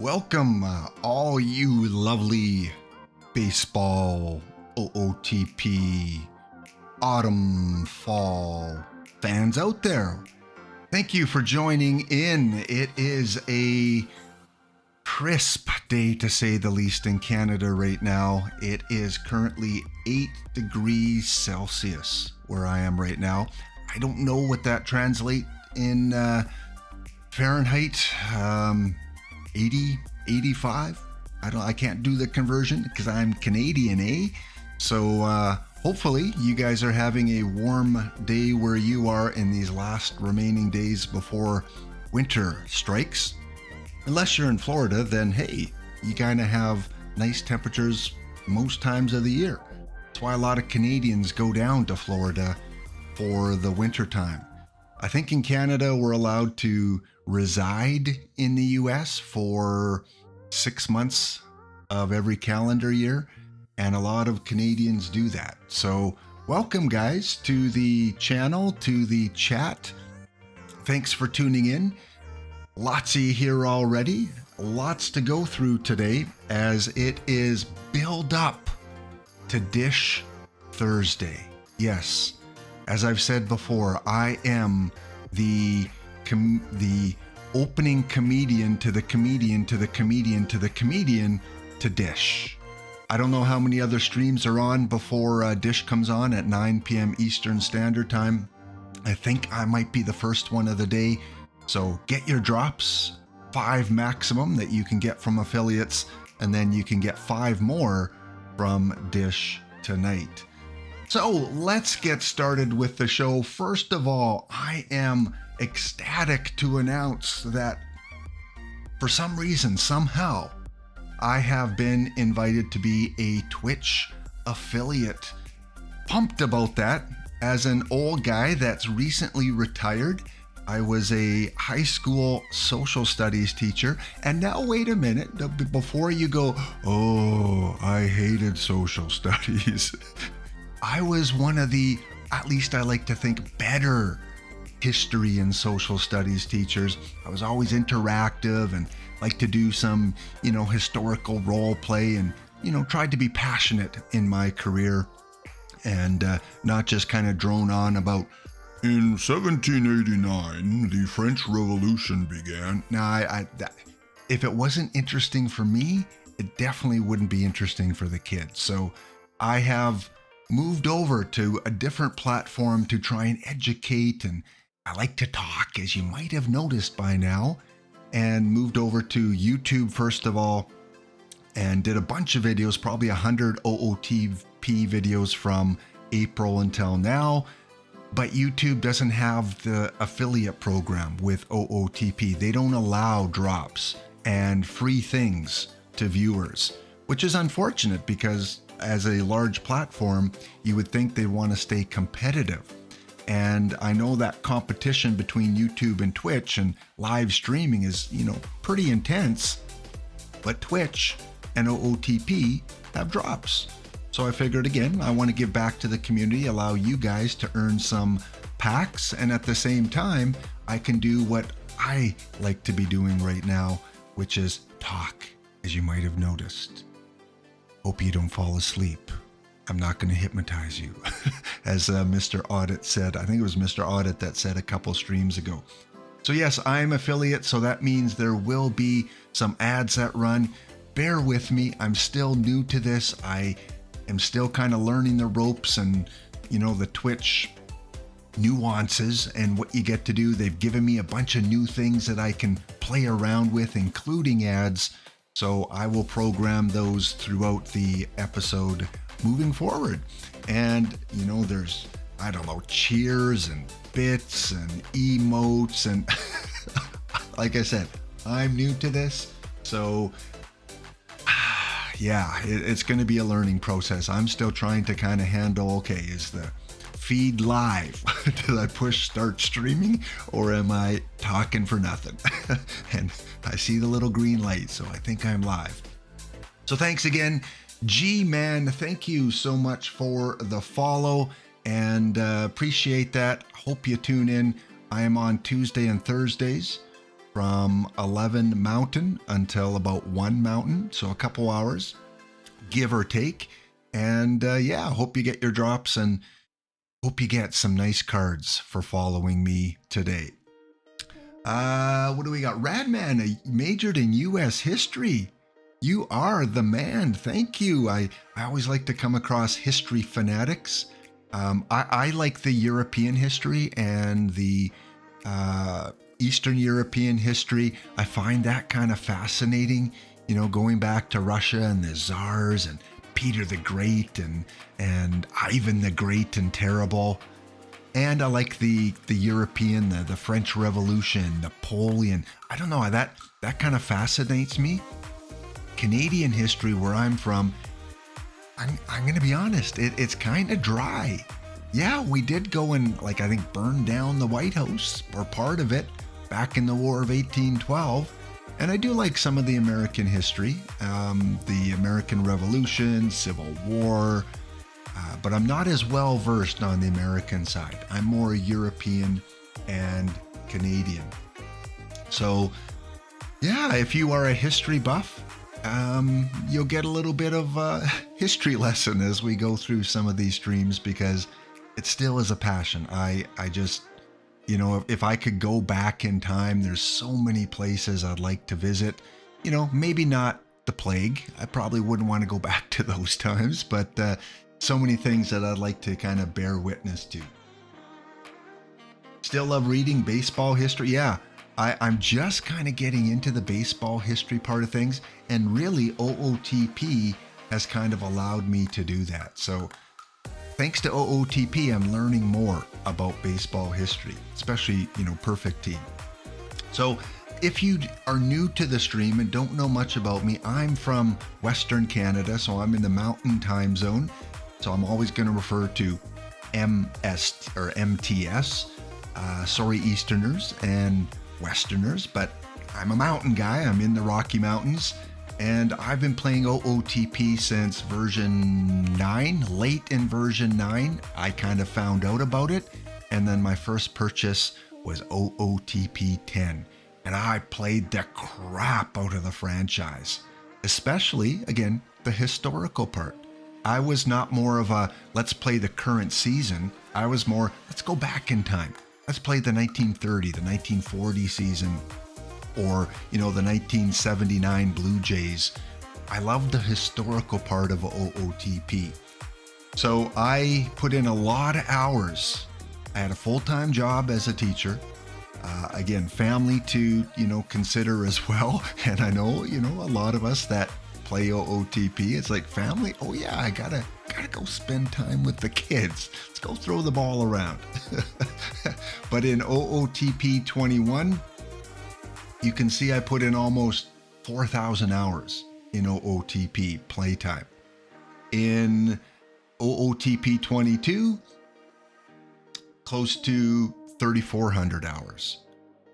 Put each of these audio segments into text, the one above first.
Welcome, all you lovely baseball, OOTP, autumn, fall fans out there. Thank you for joining in. It is a crisp day, to say the least, in Canada right now. It is currently 8 degrees Celsius where I am right now. I don't know what that translates in Fahrenheit. 80, 85. I can't do the conversion because I'm Canadian, eh? So hopefully you guys are having a warm day where you are in these last remaining days before winter strikes. Unless you're in Florida, then hey, you kind of have nice temperatures most times of the year. That's why a lot of Canadians go down to Florida for the winter time. I think in Canada we're allowed to reside in the US for 6 months of every calendar year, and a lot of Canadians do that. So welcome guys to the channel, to the chat. Thanks for tuning in. Lots of you here already. Lots to go through today as it is build up to Dish Thursday. Yes, as I've said before, I am the opening comedian to the comedian to the comedian to the comedian to Dish. I don't know how many other streams are on before Dish comes on at 9 p.m. Eastern Standard Time. I think I might be the first one of the day. So get your drops, 5 maximum that you can get from affiliates, and then you can get 5 more from Dish tonight. So let's get started with the show. First of all, I am ecstatic to announce that for some reason, somehow, I have been invited to be a Twitch affiliate. Pumped about that. As an old guy that's recently retired, I was a high school social studies teacher. And now wait a minute, before you go, oh, I hated social studies. I was one of the, at least I like to think, better history and social studies teachers. I was always interactive and like to do some, historical role play and, tried to be passionate in my career and not just kind of drone on about, in 1789, the French Revolution began. Now, if it wasn't interesting for me, it definitely wouldn't be interesting for the kids. So I have moved over to a different platform to try and educate, and I like to talk, as you might have noticed by now, and moved over to YouTube first of all and did a bunch of videos, probably 100 OOTP videos from April until now. But YouTube doesn't have the affiliate program with OOTP. They don't allow drops and free things to viewers, which is unfortunate because as a large platform, you would think they want to stay competitive. And I know that competition between YouTube and Twitch and live streaming is, pretty intense, but Twitch and OOTP have drops. So I figured, again, I want to give back to the community, allow you guys to earn some packs, and at the same time, I can do what I like to be doing right now, which is talk, as you might have noticed. Hope you don't fall asleep. I'm not going to hypnotize you. As Mr. Audit said, I think it was Mr. Audit that said a couple streams ago. So yes, I'm affiliate, so that means there will be some ads that run. Bear with me. I'm still new to this. I am still kind of learning the ropes and, the Twitch nuances and what you get to do. They've given me a bunch of new things that I can play around with, including ads. So I will program those throughout the episode moving forward. And, there's, cheers and bits and emotes. And like I said, I'm new to this. So yeah, it's going to be a learning process. I'm still trying to kind of handle, okay, is the feed live? Did I push start streaming or am I talking for nothing? And I see the little green light, so I think I'm live. So thanks again, G-Man. Thank you so much for the follow and appreciate that. Hope you tune in. I am on Tuesday and Thursdays from 11 Mountain until about 1 Mountain. So a couple hours, give or take. And yeah, hope you get your drops and hope you get some nice cards for following me today. What do we got? Radman majored in U.S. history. You are the man. Thank you. I always like to come across history fanatics. I like the European history and the Eastern European history. I find that kind of fascinating, you know, going back to Russia and the Tsars and Peter the Great and Ivan the Great and terrible. And I like the European, the French Revolution, Napoleon. I don't know, that kind of fascinates me. Canadian history, where I'm from, I'm going to be honest, it's kind of dry. Yeah, we did go and, like, I think burn down the White House, or part of it, back in the War of 1812. And I do like some of the American history, the American Revolution, Civil War, but I'm not as well versed on the American side. I'm more European and Canadian. So yeah, if you are a history buff, you'll get a little bit of a history lesson as we go through some of these streams, because it still is a passion. I just, you know, if I could go back in time, there's so many places I'd like to visit. You know, maybe not the plague. I probably wouldn't want to go back to those times, but so many things that I'd like to kind of bear witness to. Still love reading baseball history. Yeah, I'm just kind of getting into the baseball history part of things, and really OOTP has kind of allowed me to do that. So thanks to OOTP, I'm learning more about baseball history, especially, you know, Perfect Team. So if you are new to the stream and don't know much about me, I'm from Western Canada, so I'm in the Mountain Time Zone. So I'm always going to refer to MS or MTS. Sorry, Easterners and Westerners, but I'm a mountain guy. I'm in the Rocky Mountains, and I've been playing OOTP since version 9, late in version 9. I kind of found out about it, and then my first purchase was OOTP 10, and I played the crap out of the franchise, especially, again, the historical part. I was not more of a, let's play the current season. I was more, let's go back in time. Let's play the 1930, the 1940 season, or, you know, the 1979 Blue Jays. I love the historical part of OOTP. So I put in a lot of hours. I had a full-time job as a teacher. Again, family to, you know, consider as well. And I know, you know, a lot of us that play OOTP, it's like family. Oh yeah, I gotta go spend time with the kids. Let's go throw the ball around. But in OOTP 21, you can see I put in almost 4,000 hours in OOTP playtime. In OOTP 22, close to 3,400 hours.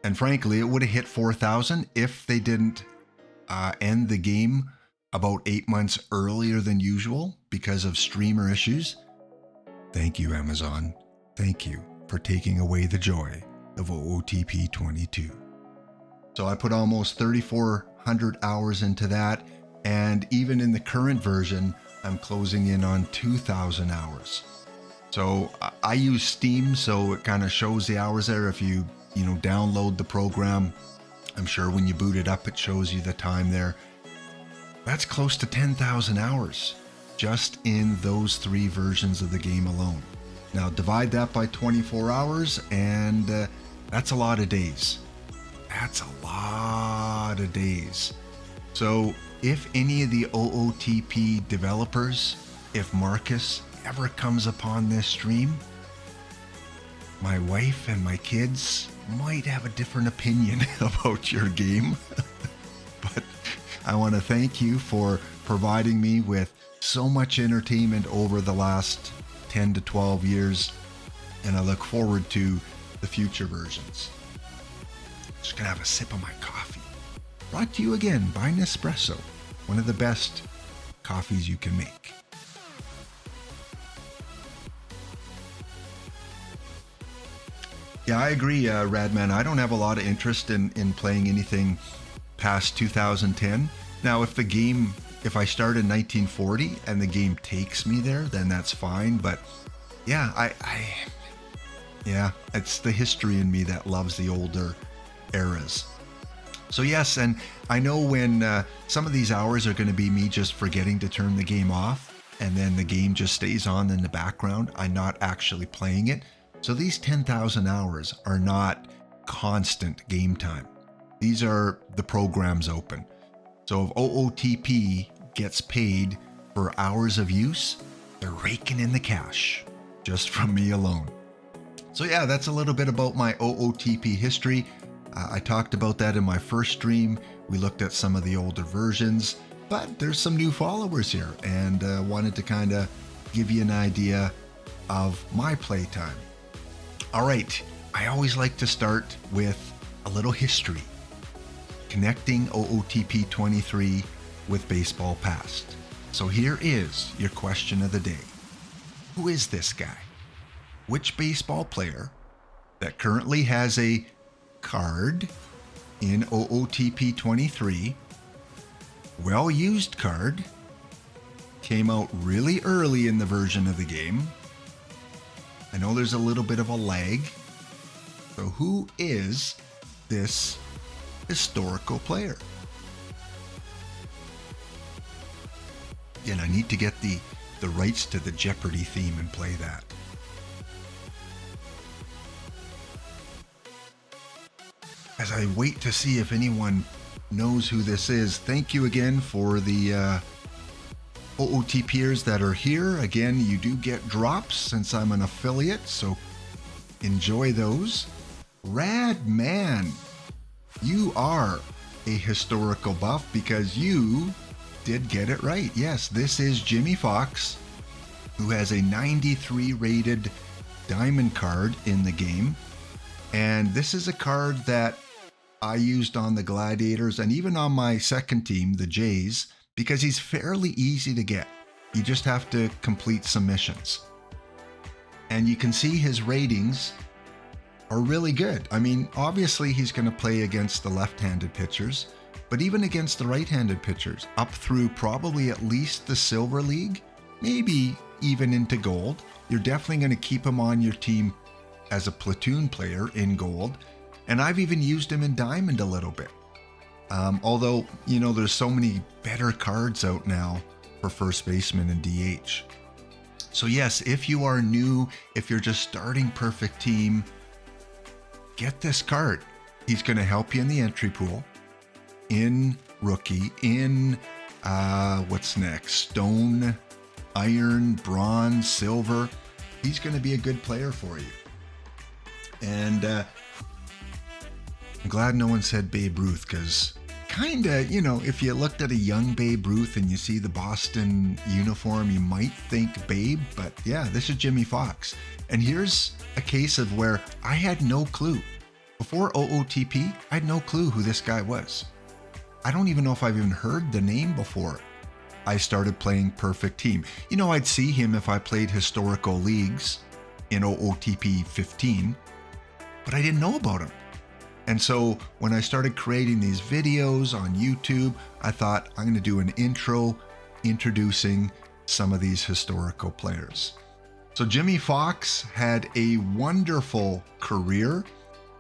And frankly, it would have hit 4,000 if they didn't end the game about 8 months earlier than usual because of streamer issues. Thank you, Amazon. Thank you for taking away the joy of OOTP 22. So I put almost 3,400 hours into that, and even in the current version, I'm closing in on 2,000 hours. So I use Steam, so it kind of shows the hours there. If you download the program, I'm sure when you boot it up, it shows you the time there. That's close to 10,000 hours just in those 3 versions of the game alone. Now divide that by 24 hours, and that's a lot of days. That's a lot of days. So if any of the OOTP developers, if Marcus ever comes upon this stream, my wife and my kids might have a different opinion about your game. But I want to thank you for providing me with so much entertainment over the last 10 to 12 years, and I look forward to the future versions. Just gonna have a sip of my coffee. Brought to you again by Nespresso, one of the best coffees you can make. Yeah, I agree, Radman. I don't have a lot of interest in playing anything past 2010. Now, if I start in 1940 and the game takes me there, then that's fine. But yeah, yeah, it's the history in me that loves the older eras. So yes, and I know when some of these hours are going to be me just forgetting to turn the game off, and then the game just stays on in the background. I'm not actually playing it. So these 10,000 hours are not constant game time. These are the programs open. So if OOTP gets paid for hours of use, they're raking in the cash just from me alone. So yeah, that's a little bit about my OOTP history. I talked about that in my first stream. We looked at some of the older versions, but there's some new followers here, and wanted to kind of give you an idea of my playtime. All right, I always like to start with a little history, connecting OOTP 23 with Baseball Past. So here is your question of the day. Who is this guy? Which baseball player that currently has a card in OOTP 23, well-used card, came out really early in the version of the game? I know there's a little bit of a lag. So who is this historical player? And I need to get the rights to the Jeopardy theme and play that. As I wait to see if anyone knows who this is, thank you again for the OOTPers that are here. Again, you do get drops since I'm an affiliate, so enjoy those. Rad man, you are a historical buff because you did get it right. Yes, this is Jimmy Foxx, who has a 93 rated diamond card in the game. And this is a card that I used on the Gladiators and even on my second team, the Jays, because he's fairly easy to get. You just have to complete some missions. And you can see his ratings are really good. I mean, obviously he's going to play against the left-handed pitchers, but even against the right-handed pitchers, up through probably at least the Silver League, maybe even into Gold. You're definitely going to keep him on your team as a platoon player in Gold. And I've even used him in Diamond a little bit. Although, you know, there's so many better cards out now for first baseman and DH. So yes, if you are new, if you're just starting Perfect Team, get this card. He's going to help you in the entry pool, in Rookie, in what's next? Stone, Iron, Bronze, Silver. He's going to be a good player for you. And I'm glad no one said Babe Ruth, because kind of, you know, if you looked at a young Babe Ruth and you see the Boston uniform, you might think Babe, but yeah, this is Jimmy Foxx. And here's a case of where I had no clue. Before OOTP, I had no clue who this guy was. I don't even know if I've even heard the name before I started playing Perfect Team. You know, I'd see him if I played historical leagues in OOTP 15, but I didn't know about him. And so when I started creating these videos on YouTube, I thought I'm going to do an intro introducing some of these historical players. So Jimmy Foxx had a wonderful career.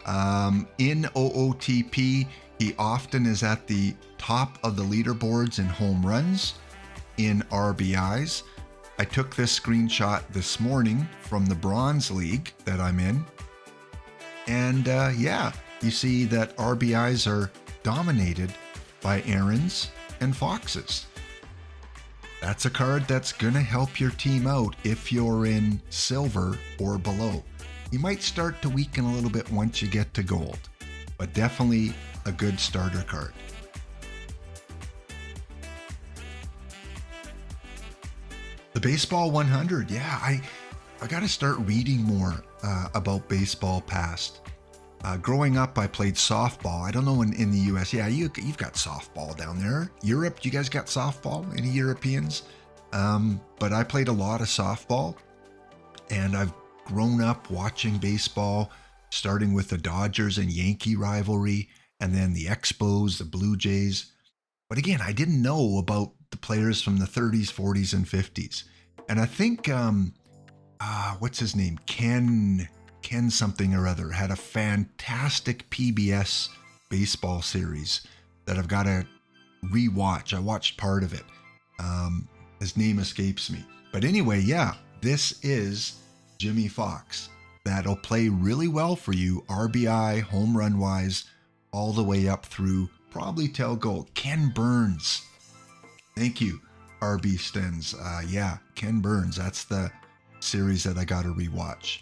In OOTP, he often is at the top of the leaderboards in home runs, in RBIs. I took this screenshot this morning from the Bronze League that I'm in. And yeah, you see that RBIs are dominated by Aaron's and Fox's. That's a card that's going to help your team out if you're in silver or below. You might start to weaken a little bit once you get to gold, but definitely a good starter card. The Baseball 100, yeah, I got to start reading more about Baseball Past. Growing up, I played softball. I don't know in the US. Yeah, you've got softball down there. Europe, you guys got softball? Any Europeans? But I played a lot of softball, and I've grown up watching baseball, starting with the Dodgers and Yankee rivalry, and then the Expos, the Blue Jays. But again, I didn't know about the players from the 30s, 40s, and 50s. And I think, what's his name? Ken something or other had a fantastic PBS baseball series that I've got to rewatch. I watched part of it. His name escapes me. But anyway, yeah, this is Jimmy Foxx. That'll play really well for you, RBI, home run wise, all the way up through probably till gold. Ken Burns. Thank you, RB Stens. Yeah, Ken Burns. That's the series that I got to rewatch.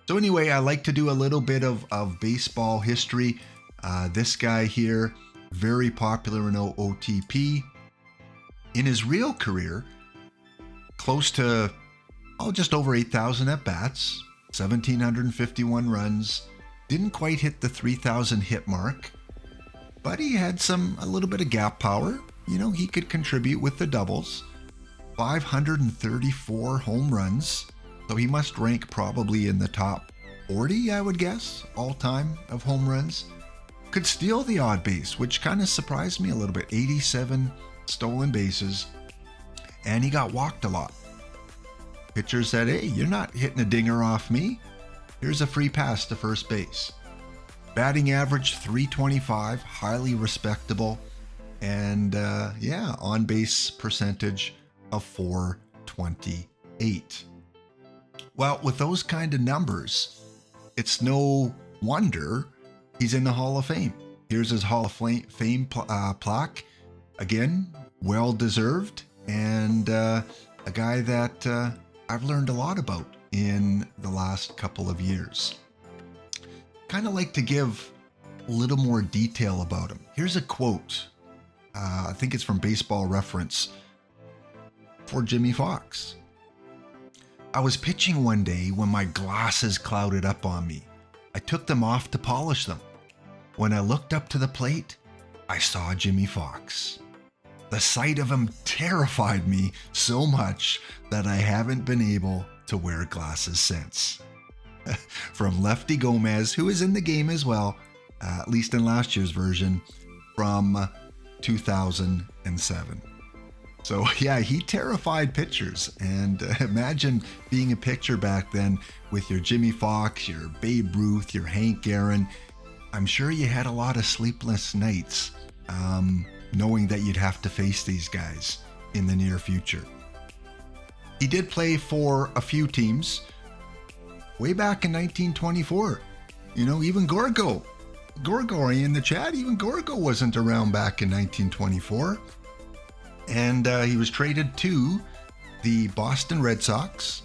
So anyway, I like to do a little bit of baseball history. This guy here, very popular in OOTP. In his real career, close to, just over 8,000 at-bats, 1,751 runs, didn't quite hit the 3,000 hit mark, but he had a little bit of gap power. You know, he could contribute with the doubles, 534 home runs. So he must rank probably in the top 40, I would guess, all time of home runs. Could steal the odd base, which kind of surprised me a little bit. 87 stolen bases, and he got walked a lot. Pitcher said, hey, you're not hitting a dinger off me. Here's a free pass to first base. Batting average 325, highly respectable, and on base percentage of 428. Well, with those kind of numbers, it's no wonder he's in the Hall of Fame. Here's his Hall of Fame plaque. Again, well-deserved, and a guy that I've learned a lot about in the last couple of years. Kind of like to give a little more detail about him. Here's a quote. I think it's from Baseball Reference for Jimmy Foxx. I was pitching one day when my glasses clouded up on me. I took them off to polish them. When I looked up to the plate, I saw Jimmy Foxx. The sight of him terrified me so much that I haven't been able to wear glasses since. From Lefty Gomez, who is in the game as well, at least in last year's version, from 2007. So yeah, he terrified pitchers, and imagine being a pitcher back then with your Jimmy Foxx, your Babe Ruth, your Hank Aaron. I'm sure you had a lot of sleepless nights knowing that you'd have to face these guys in the near future. He did play for a few teams way back in 1924. You know, even Gorgo, are you in the chat? Even Gorgo wasn't around back in 1924. And he was traded to the Boston Red Sox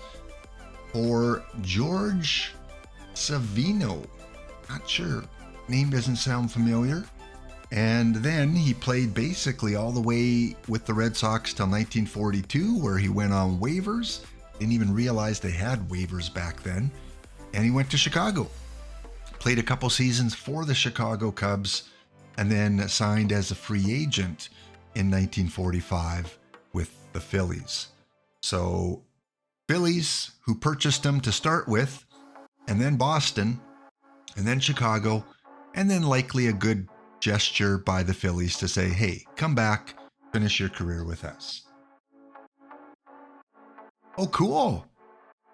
for George Savino. Not sure. Name doesn't sound familiar. And then he played basically all the way with the Red Sox till 1942, where he went on waivers. Didn't even realize they had waivers back then. And he went to Chicago. Played a couple seasons for the Chicago Cubs, and then signed as a free agent in 1945 with the Phillies. So Phillies, who purchased him to start with, and then Boston, and then Chicago, and then likely a good gesture by the Phillies to say, hey, come back, finish your career with us. Oh, cool.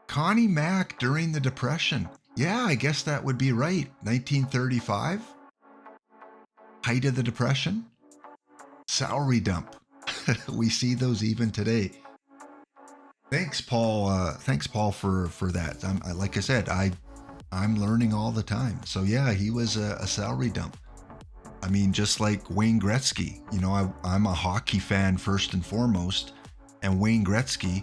Connie Mack during the Depression. Yeah, I guess that would be right. 1935. Height of the Depression. Salary dump. We see those even today. Thanks, Paul. Thanks, Paul, for that. Like I said, I'm learning all the time. So yeah, he was a salary dump. I mean, just like Wayne Gretzky. You know, I'm a hockey fan first and foremost, and Wayne Gretzky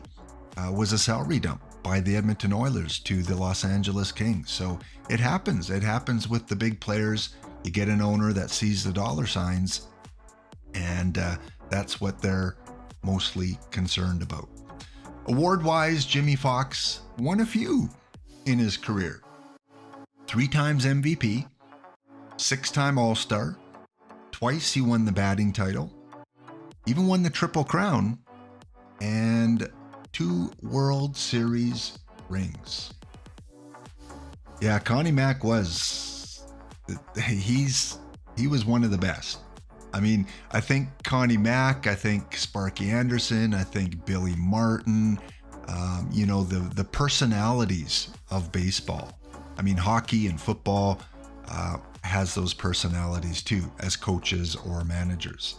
was a salary dump by the Edmonton Oilers to the Los Angeles Kings. So it happens. It happens with the big players. You get an owner that sees the dollar signs, and that's what they're mostly concerned about. Award-wise, Jimmy Foxx won a few in his career. 3 times MVP, 6-time All-Star, twice he won the batting title, even won the Triple Crown, and 2 World Series rings. Yeah, Connie Mack was he was one of the best. I mean, I think Connie Mack, I think Sparky Anderson, I think Billy Martin, you know, the personalities of baseball. I mean, hockey and football has those personalities too, as coaches or managers.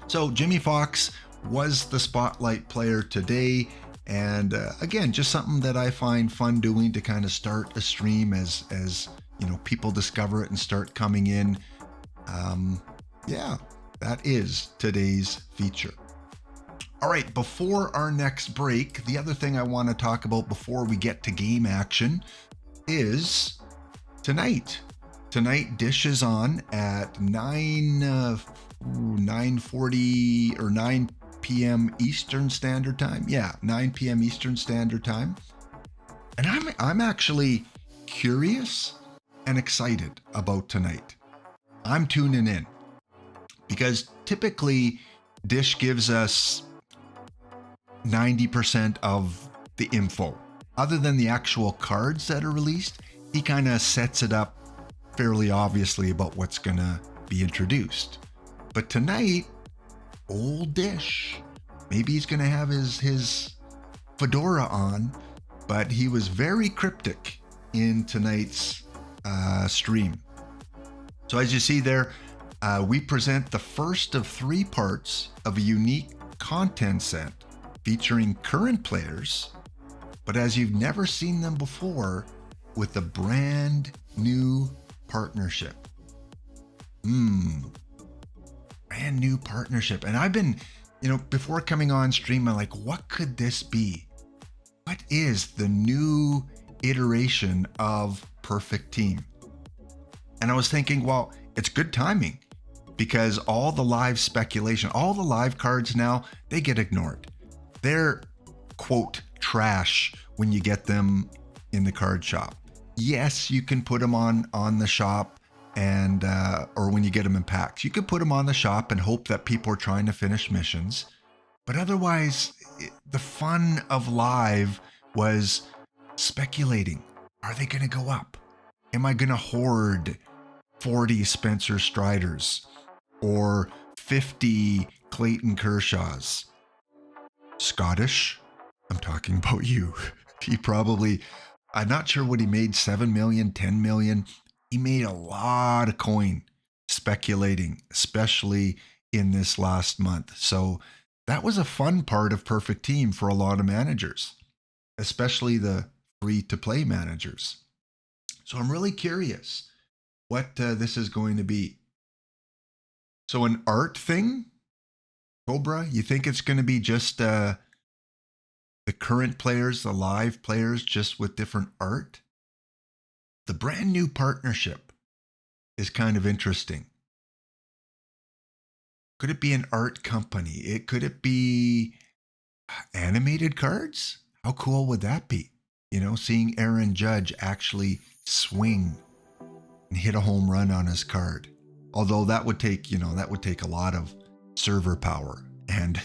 So Jimmy Foxx was the spotlight player today. And again, just something that I find fun doing to kind of start a stream as you know, people discover it and start coming in. Yeah, that is today's feature. All right, before our next break, the other thing I want to talk about before we get to game action is tonight. Tonight, Dish is on at 9:40 or 9 p.m. Eastern Standard Time. Yeah, 9 p.m. Eastern Standard Time. And I'm actually curious and excited about tonight. I'm tuning in because typically Dish gives us 90% of the info. Other than the actual cards that are released, he kind of sets it up fairly obviously about what's going to be introduced. But tonight, old Dish, maybe he's going to have his fedora on, but he was very cryptic in tonight's stream. So as you see there, we present the first of 3 parts of a unique content set featuring current players, but as you've never seen them before, with a brand new partnership. Brand new partnership. And I've been, you know, before coming on stream, I'm like, what could this be? What is the new iteration of Perfect Team? And I was thinking, well, it's good timing because all the live speculation, all the live cards now, they get ignored. They're, quote, trash when you get them in the card shop. Yes, you can put them on the shop and or when you get them in packs. You could put them on the shop and hope that people are trying to finish missions. But otherwise, the fun of live was speculating. Are they going to go up? Am I going to hoard 40 Spencer Striders or 50 Clayton Kershaws? Scottish, I'm talking about you. He probably, I'm not sure what he made, 7 million, 10 million. He made a lot of coin speculating, especially in this last month. So that was a fun part of Perfect Team for a lot of managers, especially the free-to-play managers. So I'm really curious what this is going to be. So an art thing, Cobra, you think it's going to be just the current players, the live players, just with different art? The brand new partnership is kind of interesting. Could it be an art company? Could it be animated cards? How cool would that be? You know, seeing Aaron Judge actually swing and hit a home run on his card. Although that would take, you know, that would take a lot of server power. And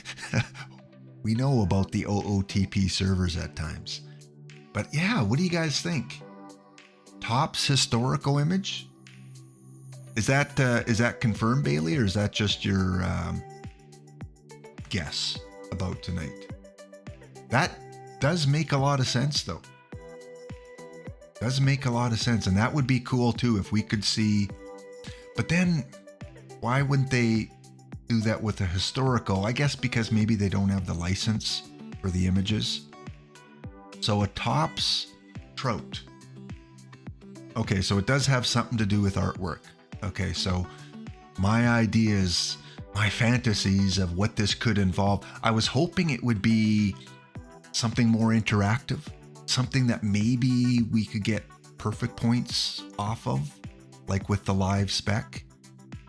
we know about the OOTP servers at times. But yeah, what do you guys think? Topps historical image? Is that confirmed, Bailey, or is that just your guess about tonight? That does make a lot of sense, though. Does make a lot of sense, and that would be cool too if we could see. But then, why wouldn't they do that with a historical? I guess because maybe they don't have the license for the images. So a Topps Trout. Okay, so it does have something to do with artwork. Okay, so my ideas, my fantasies of what this could involve, I was hoping it would be something more interactive, something that maybe we could get perfect points off of, like with the live spec.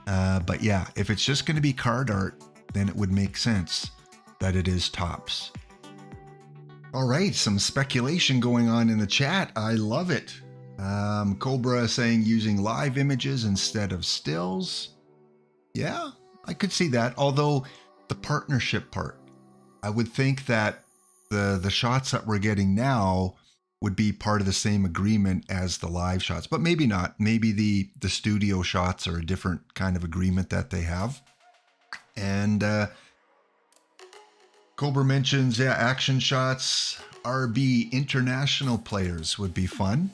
But yeah, if it's just going to be card art, then it would make sense that it is Topps. All right, some speculation going on in the chat. I love it. Cobra saying using live images instead of stills. Yeah, I could see that. Although the partnership part, I would think that the shots that we're getting now would be part of the same agreement as the live shots, but maybe not. Maybe the studio shots are a different kind of agreement that they have. And Cobra mentions, yeah, action shots, RB international players would be fun.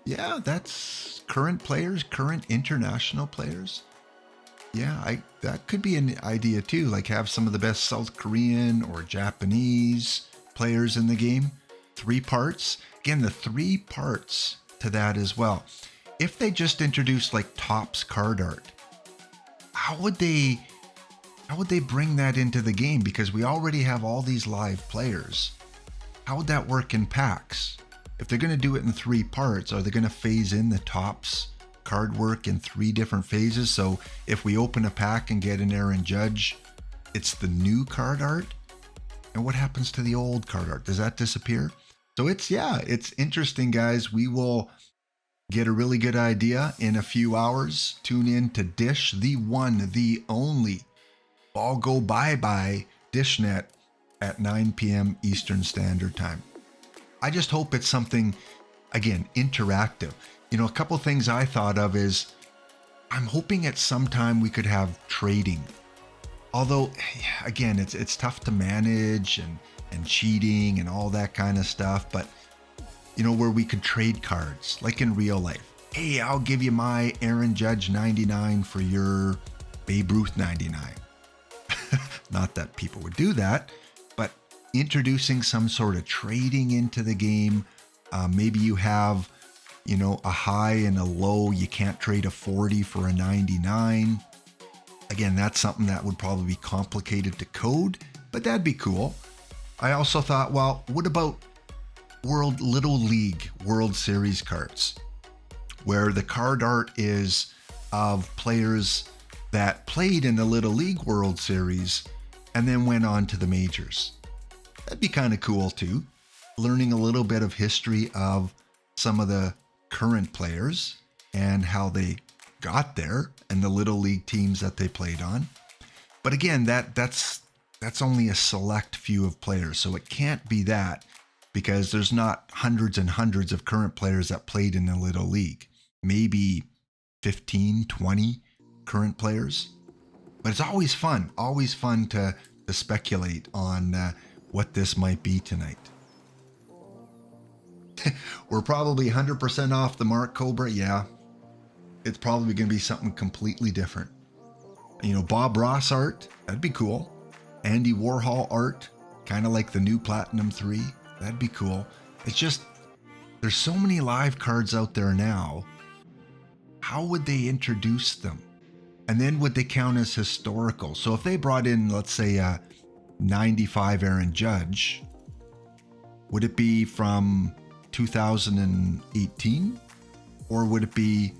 Yeah, that's current players, current international players. Yeah, that could be an idea too, like have some of the best South Korean or Japanese players in the game. 3 parts. Again, the 3 parts to that as well. If they just introduced like Topps card art, how would they bring that into the game? Because we already have all these live players. How would that work in packs? If they're going to do it in 3 parts, are they going to phase in the Topps card work in 3 different phases? So if we open a pack and get an Aaron Judge, it's the new card art? And what happens to the old card art? Does that disappear? So it's interesting, guys. We will get a really good idea in a few hours. Tune in to Dish, the one, the only Ball Go Bye-Bye Dishnet at 9 p.m. Eastern Standard Time. I just hope it's something, again, interactive. You know, a couple things I thought of is I'm hoping at some time we could have trading. Although, again, it's tough to manage and cheating and all that kind of stuff. But, you know, where we could trade cards, like in real life. Hey, I'll give you my Aaron Judge 99 for your Babe Ruth 99. Not that people would do that, but introducing some sort of trading into the game. Maybe you have, you know, a high and a low. You can't trade a 40 for a 99. Again, that's something that would probably be complicated to code, but that'd be cool. I also thought, well, what about Little League World Series cards, where the card art is of players that played in the Little League World Series and then went on to the majors? That'd be kind of cool too. Learning a little bit of history of some of the current players and how they got there and the Little League teams that they played on. But again, that's only a select few of players, so it can't be that, because there's not hundreds and hundreds of current players that played in the Little League. Maybe 15, 20 current players. But it's always fun to speculate on what this might be tonight. We're probably 100% off the mark, Cobra. Yeah, it's probably going to be something completely different. You know, Bob Ross art, that'd be cool. Andy Warhol art, kind of like the new Platinum 3. That'd be cool. It's just, there's so many live cards out there now. How would they introduce them? And then would they count as historical? So if they brought in, let's say, a 95 Aaron Judge, would it be from 2018? Or would it be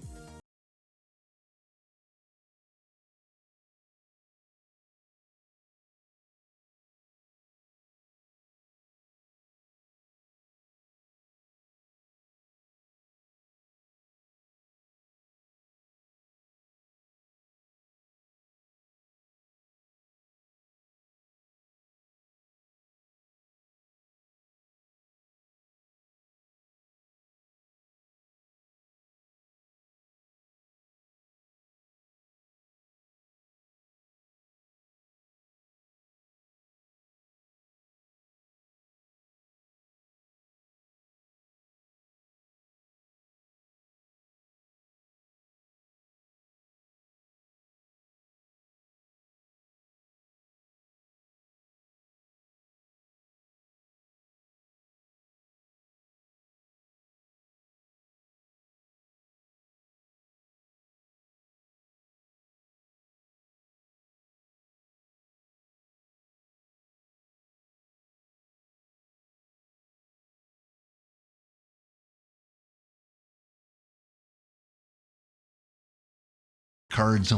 cards?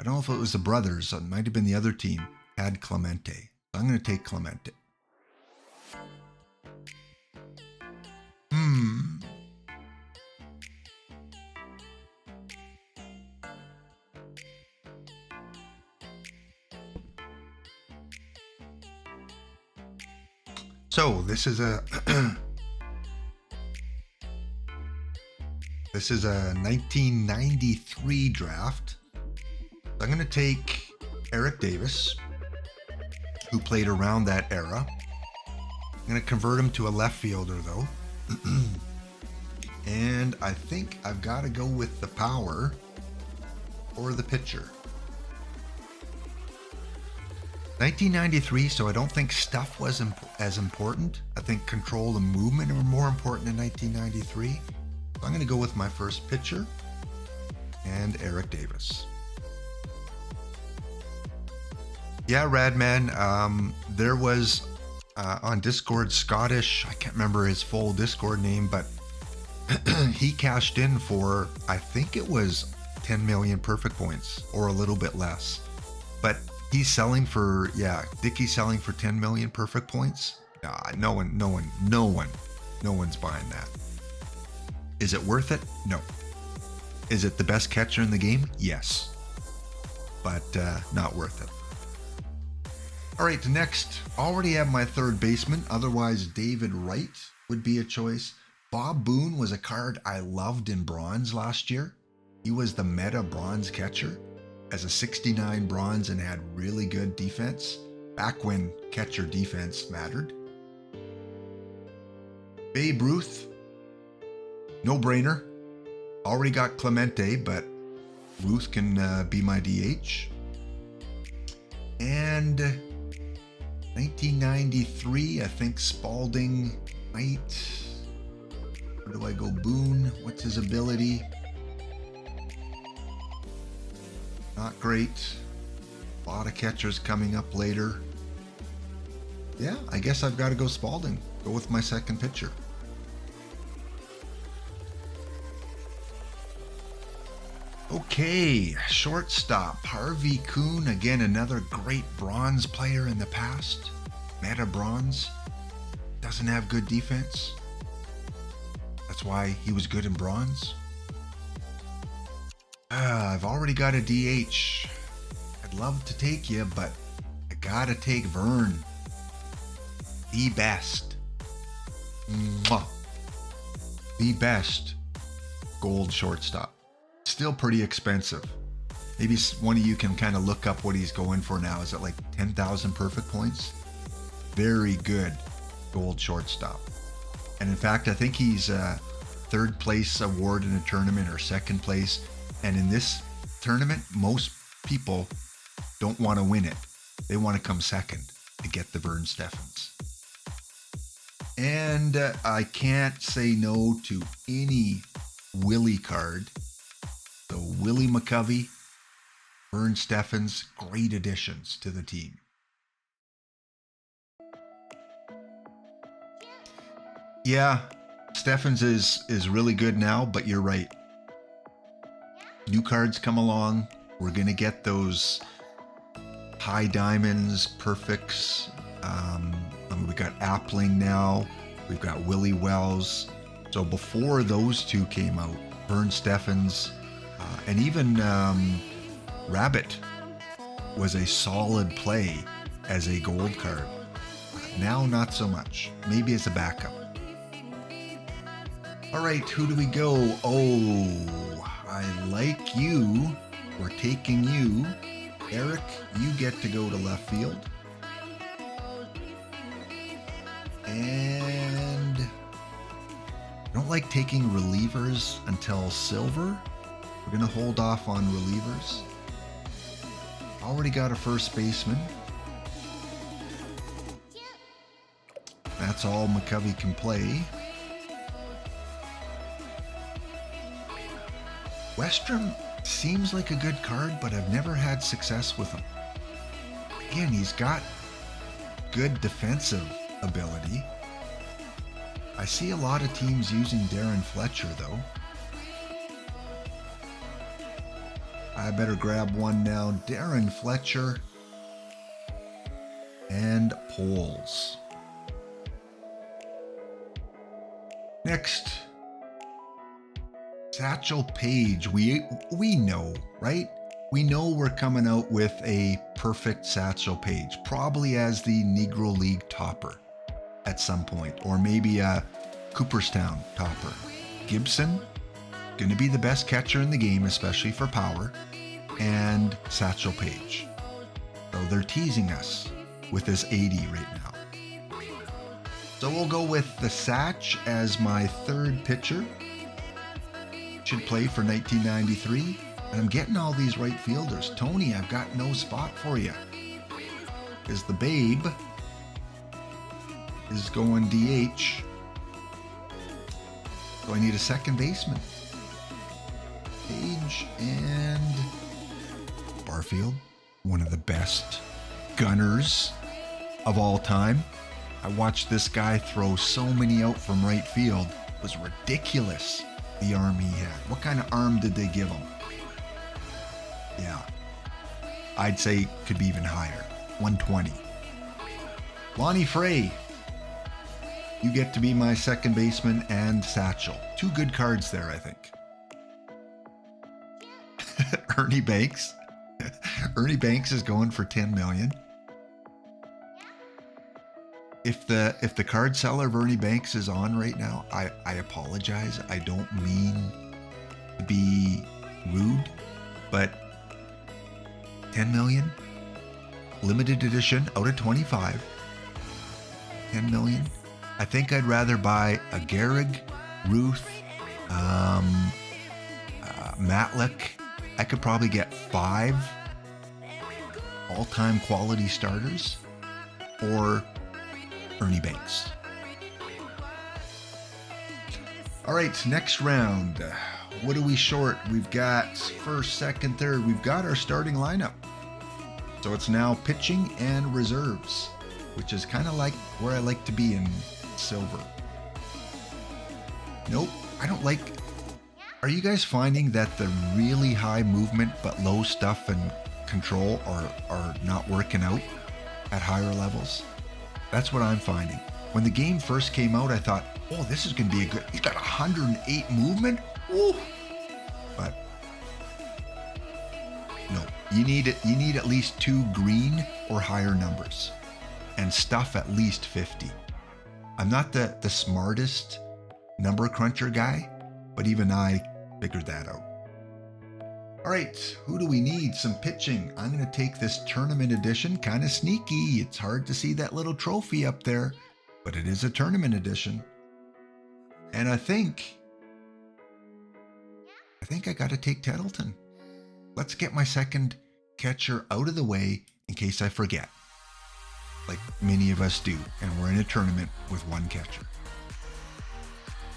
I don't know if it was the brothers. It might have been the other team. Had Clemente. So I'm going to take Clemente. So this is a this is a 1993 draft. I'm going to take Eric Davis, who played around that era. I'm going to convert him to a left fielder, though. And I think I've got to go with the power or the pitcher. 1993, so I don't think stuff was as important. I think control and movement were more important in 1993. So I'm going to go with my first pitcher and Eric Davis. Yeah, Radman, there was on Discord Scottish, I can't remember his full Discord name, but he cashed in for, I think it was 10 million perfect points or a little bit less. But he's selling for, Dickie's selling for 10 million perfect points. No one's buying that. Is it worth it? No. Is it the best catcher in the game? Yes. But not worth it. All right, next, already have my third baseman. Otherwise, David Wright would be a choice. Bob Boone was a card I loved in bronze last year. He was the meta bronze catcher as a 69 bronze and had really good defense back when catcher defense mattered. Babe Ruth, no brainer. Already got Clemente, but Ruth can be my DH. And 1993, I think Spalding might. Where do I go? Boone, what's his ability? Not great. A lot of catchers coming up later. Yeah, I guess I've got to go Spalding. Go with my second pitcher. Okay, shortstop, Harvey Kuhn. Again, another great bronze player in the past. Meta bronze. Doesn't have good defense. That's why he was good in bronze. I've already got a DH. I'd love to take you, but I gotta take Vern. The best. Mwah. The best gold shortstop. Still pretty expensive. Maybe one of you can kind of look up what he's going for now. Is it like 10,000 perfect points? Very good gold shortstop. And in fact, I think he's third place award in a tournament or second place. And in this tournament, most people don't want to win it. They want to come second to get the Vern Steffens. And I can't say no to any Willie card. So Willie McCovey, Vern Steffens, great additions to the team. Yeah, Steffens is really good now, but you're right. New cards come along. We're going to get those high diamonds, perfects. We've got Appling now. We've got Willie Wells. So before those two came out, Vern Steffens, and even Rabbit was a solid play as a gold card. Now, not so much. Maybe as a backup. All right, who do we go? Oh, I like you. We're taking you. Eric, you get to go to left field. And I don't like taking relievers until silver. We're going to hold off on relievers. Already got a first baseman. That's all McCovey can play. Westrom seems like a good card, but I've never had success with him. Again, he's got good defensive ability. I see a lot of teams using Darren Fletcher, though. I better grab one now. Darren Fletcher and Poles. Next, Satchel Paige. We know, right? We know we're coming out with a perfect Satchel Paige, probably as the Negro League topper at some point, or maybe a Cooperstown topper. Gibson, going to be the best catcher in the game, especially for power, and Satchel Paige. So they're teasing us with this 80 right now. So we'll go with the Satch as my third pitcher. Should play for 1993. And I'm getting all these right fielders. Tony, I've got no spot for you. Because the Babe is going DH. So I need a second baseman. Page and Barfield, one of the best gunners of all time. I watched this guy throw so many out from right field. It was ridiculous, the arm he had. What kind of arm did they give him? Yeah, I'd say could be even higher. 120. Lonnie Frey, you get to be my second baseman and Satchel. Two good cards there, I think. Ernie Banks. Ernie Banks is going for $10 million. If the card seller of Ernie Banks is on right now, I apologize. I don't mean to be rude, but 10 million, limited edition out of 25, 10 million. I think I'd rather buy a Gehrig, Ruth, Matlick. I could probably get 5 all-time quality starters, or Ernie Banks. All right, next round. What are we short? We've got first, second, third. We've got our starting lineup. So it's now pitching and reserves, which is kind of like where I like to be in silver. Nope, I don't like... Are you guys finding that the really high movement but low stuff and control are not working out at higher levels? That's what I'm finding. When the game first came out, I thought, oh, this is going to be a good... He's got 108 movement? Woo! But no, you need at least 2 green or higher numbers, and stuff at least 50. I'm not the smartest number cruncher guy, but even I figured that out. All right, who do we need? Some pitching. I'm going to take this tournament edition, kind of sneaky. It's hard to see that little trophy up there, but it is a tournament edition. And I think I got to take Tettleton. Let's get my second catcher out of the way in case I forget, like many of us do, and we're in a tournament with one catcher.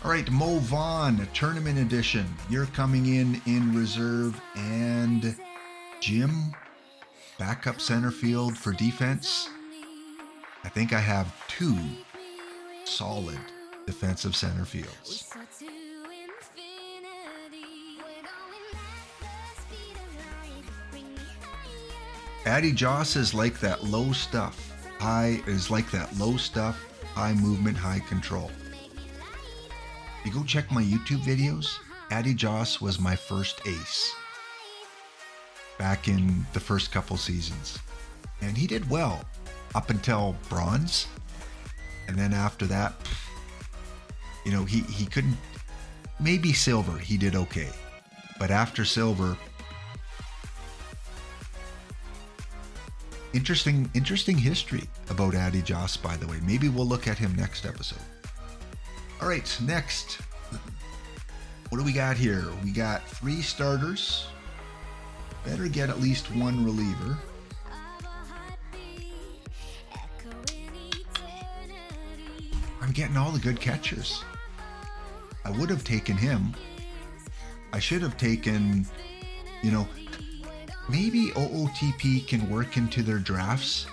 All right, Mo Vaughn, a tournament edition. You're coming in reserve, and Jim, backup center field for defense. I think I have 2 solid defensive center fields. Addy Joss is like that low stuff. High movement, high control. You go check my YouTube videos. Addy Joss was my first ace back in the first couple seasons. And he did well up until bronze. And then after that, you know, he couldn't, maybe silver, he did okay. But after silver, interesting history about Addy Joss, by the way. Maybe we'll look at him next episode. All right, next. What do we got here? We got 3 starters. Better get at least 1 reliever. I'm getting all the good catchers. I would have taken him. I should have taken, you know, maybe OOTP can work into their drafts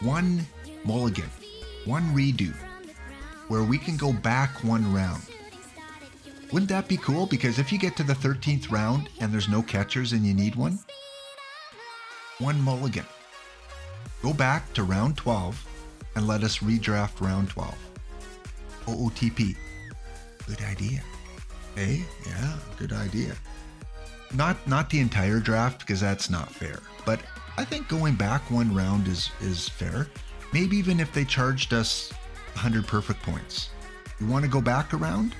1 mulligan, 1 redo, where we can go back 1 round. Wouldn't that be cool? Because if you get to the 13th round and there's no catchers and you need one mulligan. Go back to round 12 and let us redraft round 12. OOTP. Good idea. Hey, yeah, good idea. Not the entire draft, because that's not fair. But I think going back one round is fair. Maybe even if they charged us 100 perfect points. You want to go back a round?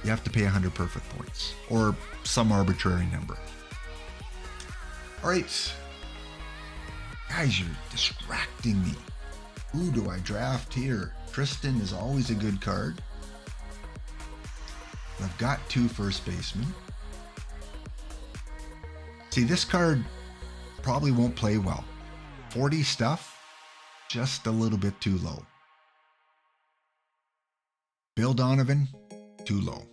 You have to pay 100 perfect points. Or some arbitrary number. Alright. Guys, you're distracting me. Who do I draft here? Tristan is always a good card. I've got 2 first basemen. See, this card probably won't play well. 40 stuff, just a little bit too low. Bill Donovan, too low.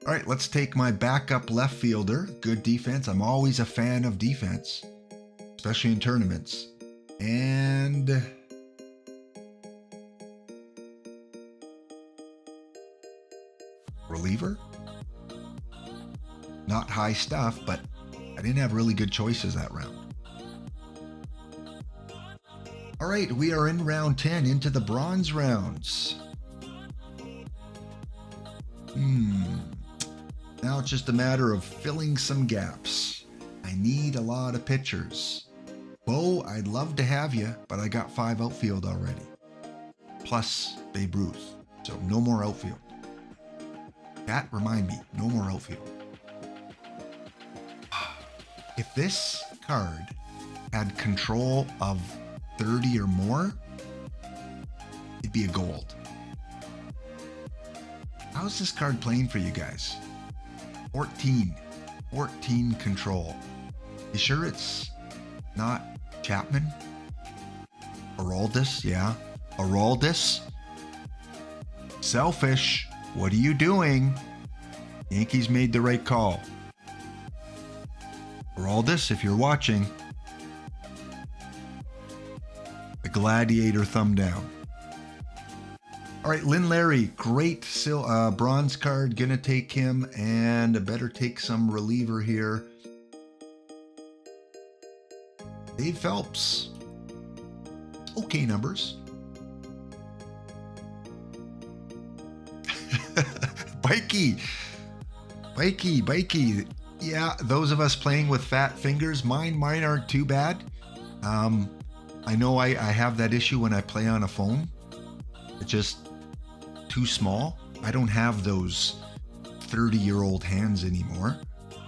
All right, let's take my backup left fielder. Good defense. I'm always a fan of defense, especially in tournaments. And reliever. Not high stuff, but I didn't have really good choices that round. All right, we are in round 10, into the bronze rounds. Now it's just a matter of filling some gaps. I need a lot of pitchers. Bo, I'd love to have you, but I got 5 outfield already. Plus Babe Ruth, so no more outfield. That remind me, no more outfield. If this card had control of 30 or more, it'd be a gold. How's this card playing for you guys? 14 control. You sure it's not Chapman? Araldis, yeah. Araldis? Selfish. What are you doing? Yankees made the right call. Araldis, if you're watching, the Gladiator thumb down. All right, Lynn Larry, great bronze card. Gonna take him, and I better take some reliever here. Dave Phelps. Okay numbers. Bikey. Yeah, those of us playing with fat fingers, mine aren't too bad. I know I have that issue when I play on a phone. It's just too small. I don't have those 30-year-old hands anymore.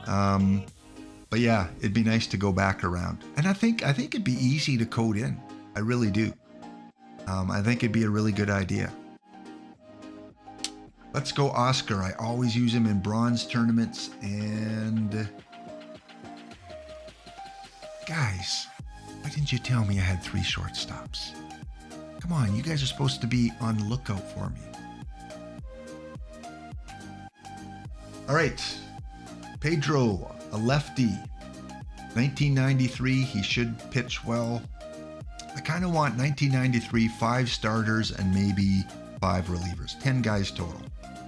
But yeah, it'd be nice to go back around. And I think it'd be easy to code in. I really do. I think it'd be a really good idea. Let's go Oscar. I always use him in bronze tournaments. And guys, why didn't you tell me I had 3 shortstops? Come on, you guys are supposed to be on the lookout for me. All right, Pedro, a lefty, 1993. He should pitch well. I kind of want 1993, 5 starters and maybe 5 relievers, 10 guys total.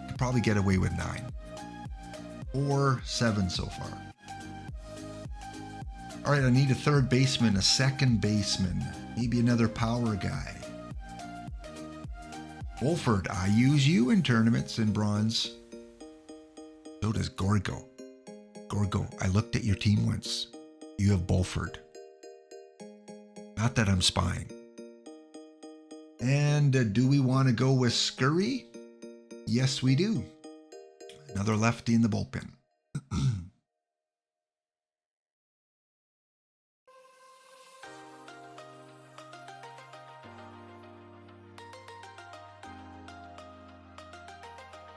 Could probably get away with 9 or 7 so far. All right, I need a third baseman, a second baseman, maybe another power guy. Wolford, I use you in tournaments in bronze. So does Gorgo. Gorgo, I looked at your team once. You have Bulford. Not that I'm spying. And do we want to go with Scurry? Yes, we do. Another lefty in the bullpen.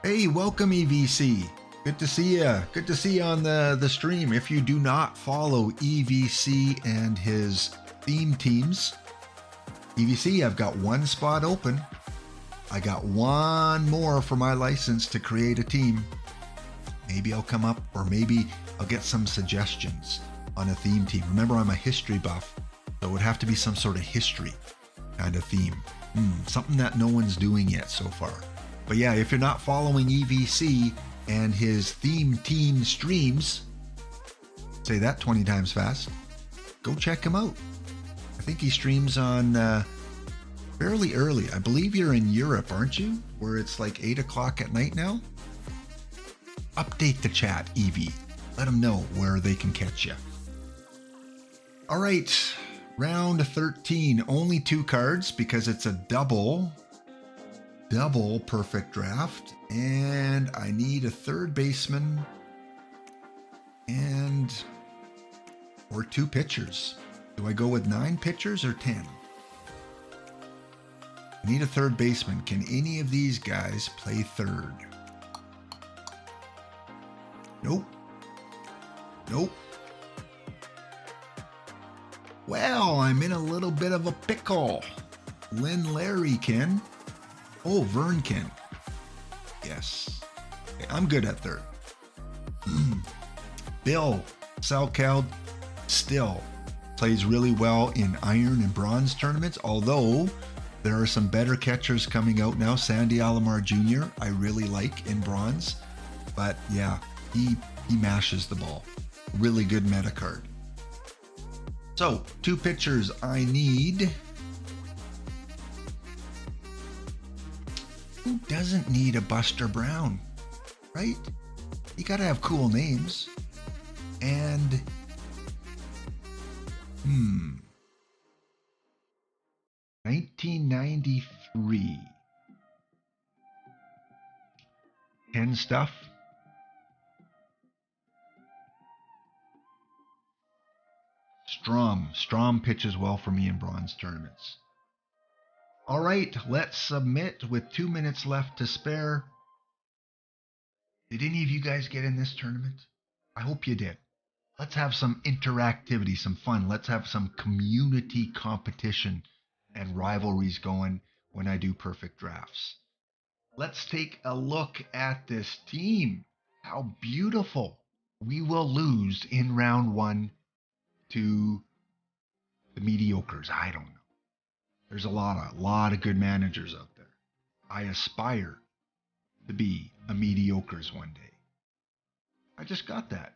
Hey, welcome EVC. Good to see you. Good to see you on the stream. If you do not follow EVC and his theme teams, EVC, I've got 1 spot open. I got 1 more for my license to create a team. Maybe I'll come up, or maybe I'll get some suggestions on a theme team. Remember, I'm a history buff, so it would have to be some sort of history kind of theme. Something that no one's doing yet so far. But yeah, if you're not following EVC and his theme team streams, say that 20 times fast, go check him out. I think he streams on fairly early. I believe you're in Europe, aren't you? Where it's like 8 o'clock at night now? Update the chat, Evie. Let them know where they can catch you. All right, round 13. Only 2 cards because it's a double perfect draft. And I need a third baseman or 2 pitchers. Do I go with 9 pitchers or 10? I need a third baseman. Can any of these guys play third? Nope. Well, I'm in a little bit of a pickle. Larry can. Oh, Vern can. Yes. Okay, I'm good at third. Bill Salkeld still plays really well in iron and bronze tournaments, although there are some better catchers coming out now. Sandy Alomar Jr. I really like in bronze, but yeah, he mashes the ball. Really good meta card. So 2 pitchers I need. Who doesn't need a Buster Brown, right? You gotta have cool names. And 1993. 10 stuff. Strom pitches well for me in bronze tournaments. All right, let's submit with 2 minutes left to spare. Did any of you guys get in this tournament? I hope you did. Let's have some interactivity, some fun. Let's have some community competition and rivalries going when I do perfect drafts. Let's take a look at this team. How beautiful. We will lose in round 1 to the mediocres. I don't know. There's a lot of good managers out there. I aspire to be a mediocres one day. I just got that.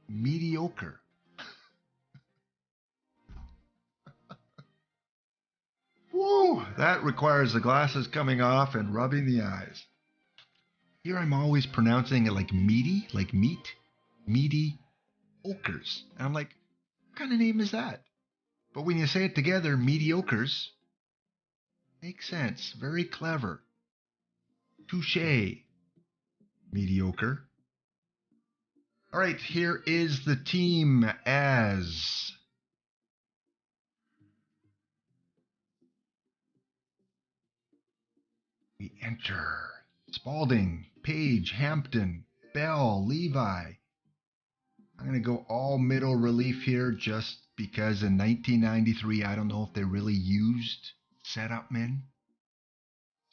Mediocre. Woo! That requires the glasses coming off and rubbing the eyes. Here I'm always pronouncing it like meaty, like meat. Meaty okers. And I'm like, what kind of name is that? But when you say it together, mediocres, makes sense. Very clever. Touché. Mediocre. All right, here is the team as we enter Spalding, Page, Hampton, Bell, Levi. I'm going to go all middle relief here just because in 1993, I don't know if they really used setup men.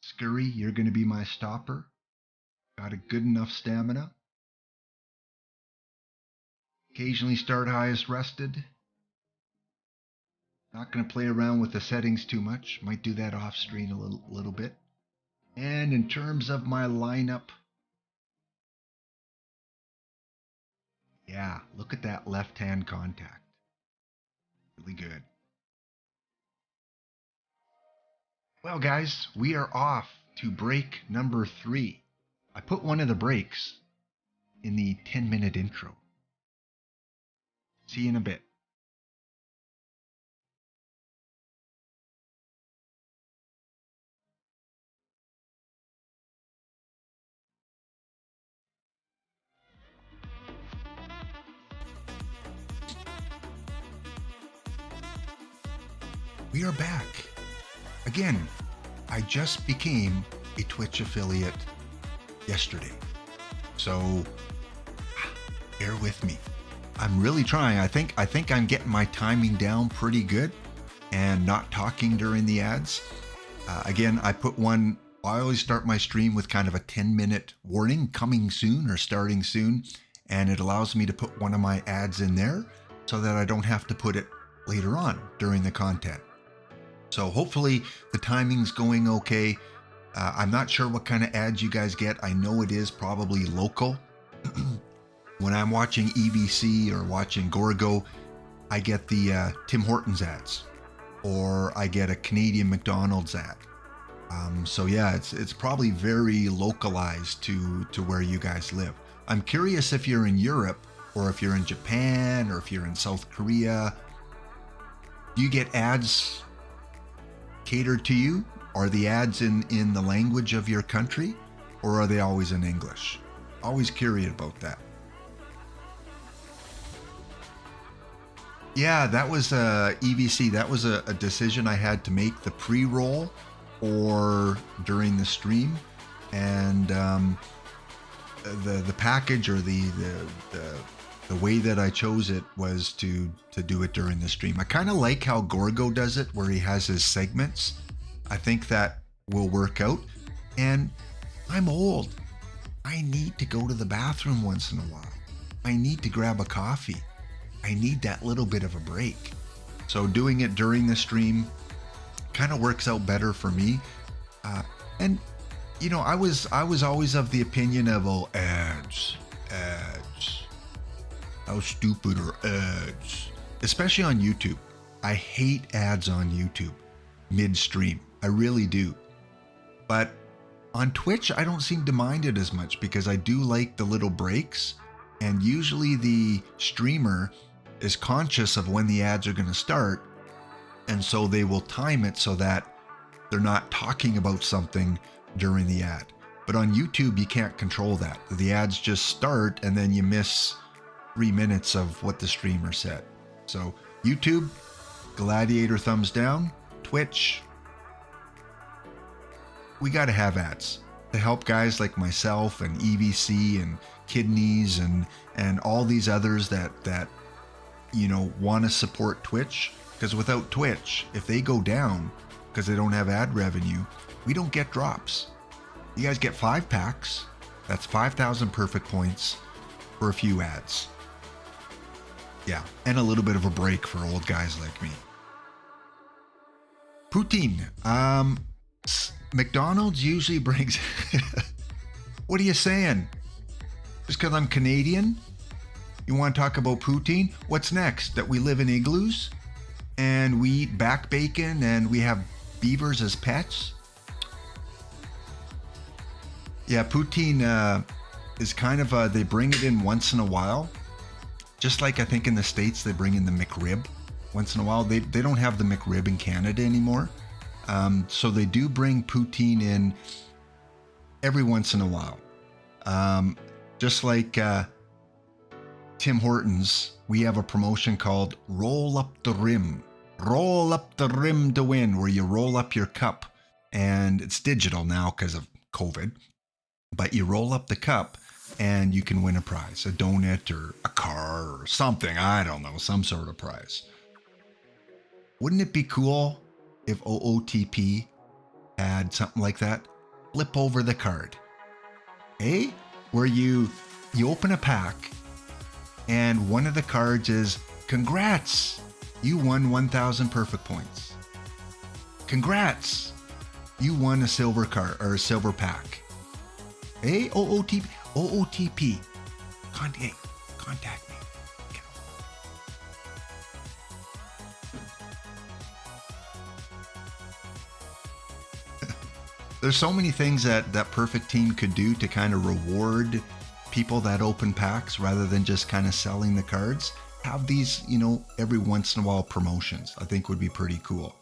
Scurry, you're going to be my stopper. Got a good enough stamina. Occasionally start highest rested. Not going to play around with the settings too much. Might do that off screen a little bit. And in terms of my lineup, yeah, look at that left-hand contact. Really good. Well, guys, we are off to break number 3. I put one of the breaks in the 10-minute intro. See you in a bit. We are back. Again, I just became a Twitch affiliate yesterday. So bear with me. I'm really trying. I think I'm getting my timing down pretty good and not talking during the ads. Again, I always start my stream with kind of a 10-minute warning, coming soon or starting soon. And it allows me to put one of my ads in there so that I don't have to put it later on during the content. So hopefully the timing's going okay. I'm not sure what kind of ads you guys get. I know it is probably local. When I'm watching EBC or watching Gorgo, I get the Tim Hortons ads, or I get a Canadian McDonald's ad. So yeah, it's probably very localized to where you guys live. I'm curious if you're in Europe, or if you're in Japan, or if you're in South Korea. Do you get ads catered to you? Are the ads in the language of your country, or are they always in English? Always curious about that. Yeah, that was EVC. That was a decision I had to make, the pre-roll or during the stream, and the package, or the way that I chose it was to do it during the stream. I kind of like how Gorgo does it, where he has his segments. I think that will work out. And I'm old. I need to go to the bathroom once in a while. I need to grab a coffee. I need that little bit of a break. So doing it during the stream kind of works out better for me. And you know, I was always of the opinion of, oh, ads. How stupid are ads? Especially on YouTube. I hate ads on YouTube mid-stream. I really do. But on Twitch, I don't seem to mind it as much, because I do like the little breaks, and usually the streamer is conscious of when the ads are going to start, and so they will time it so that they're not talking about something during the ad. But on YouTube, you can't control that. The ads just start, and then you miss 3 minutes of what the streamer said. So YouTube, Gladiator thumbs down. Twitch, we got to have ads to help guys like myself and EVC and Kidneys and all these others that you know want to support Twitch. Because without Twitch, if they go down because they don't have ad revenue, we don't get drops. You guys get 5 packs. That's 5,000 perfect points for a few ads. Yeah, and a little bit of a break for old guys like me. Poutine. McDonald's usually brings... What are you saying? Just because I'm Canadian? You want to talk about poutine? What's next? That we live in igloos? And we eat back bacon and we have beavers as pets? Yeah, poutine is kind of... they bring it in once in a while. Just like I think in the States, they bring in the McRib once in a while. They don't have the McRib in Canada anymore. So they do bring poutine in every once in a while. Just like Tim Hortons, we have a promotion called Roll Up the Rim. Roll up the rim to win, where you roll up your cup. And it's digital now because of COVID. But you roll up the cup and you can win a prize, a donut or a car or something. I don't know, some sort of prize. Wouldn't it be cool if OOTP had something like that? Flip over the card. Hey, where you open a pack and one of the cards is, congrats, you won 1,000 perfect points. Congrats, you won a silver card or a silver pack. Hey, OOTP, contact me. There's so many things that Perfect Team could do to kind of reward people that open packs rather than just kind of selling the cards. Have these, you know, every once in a while promotions. I think would be pretty cool.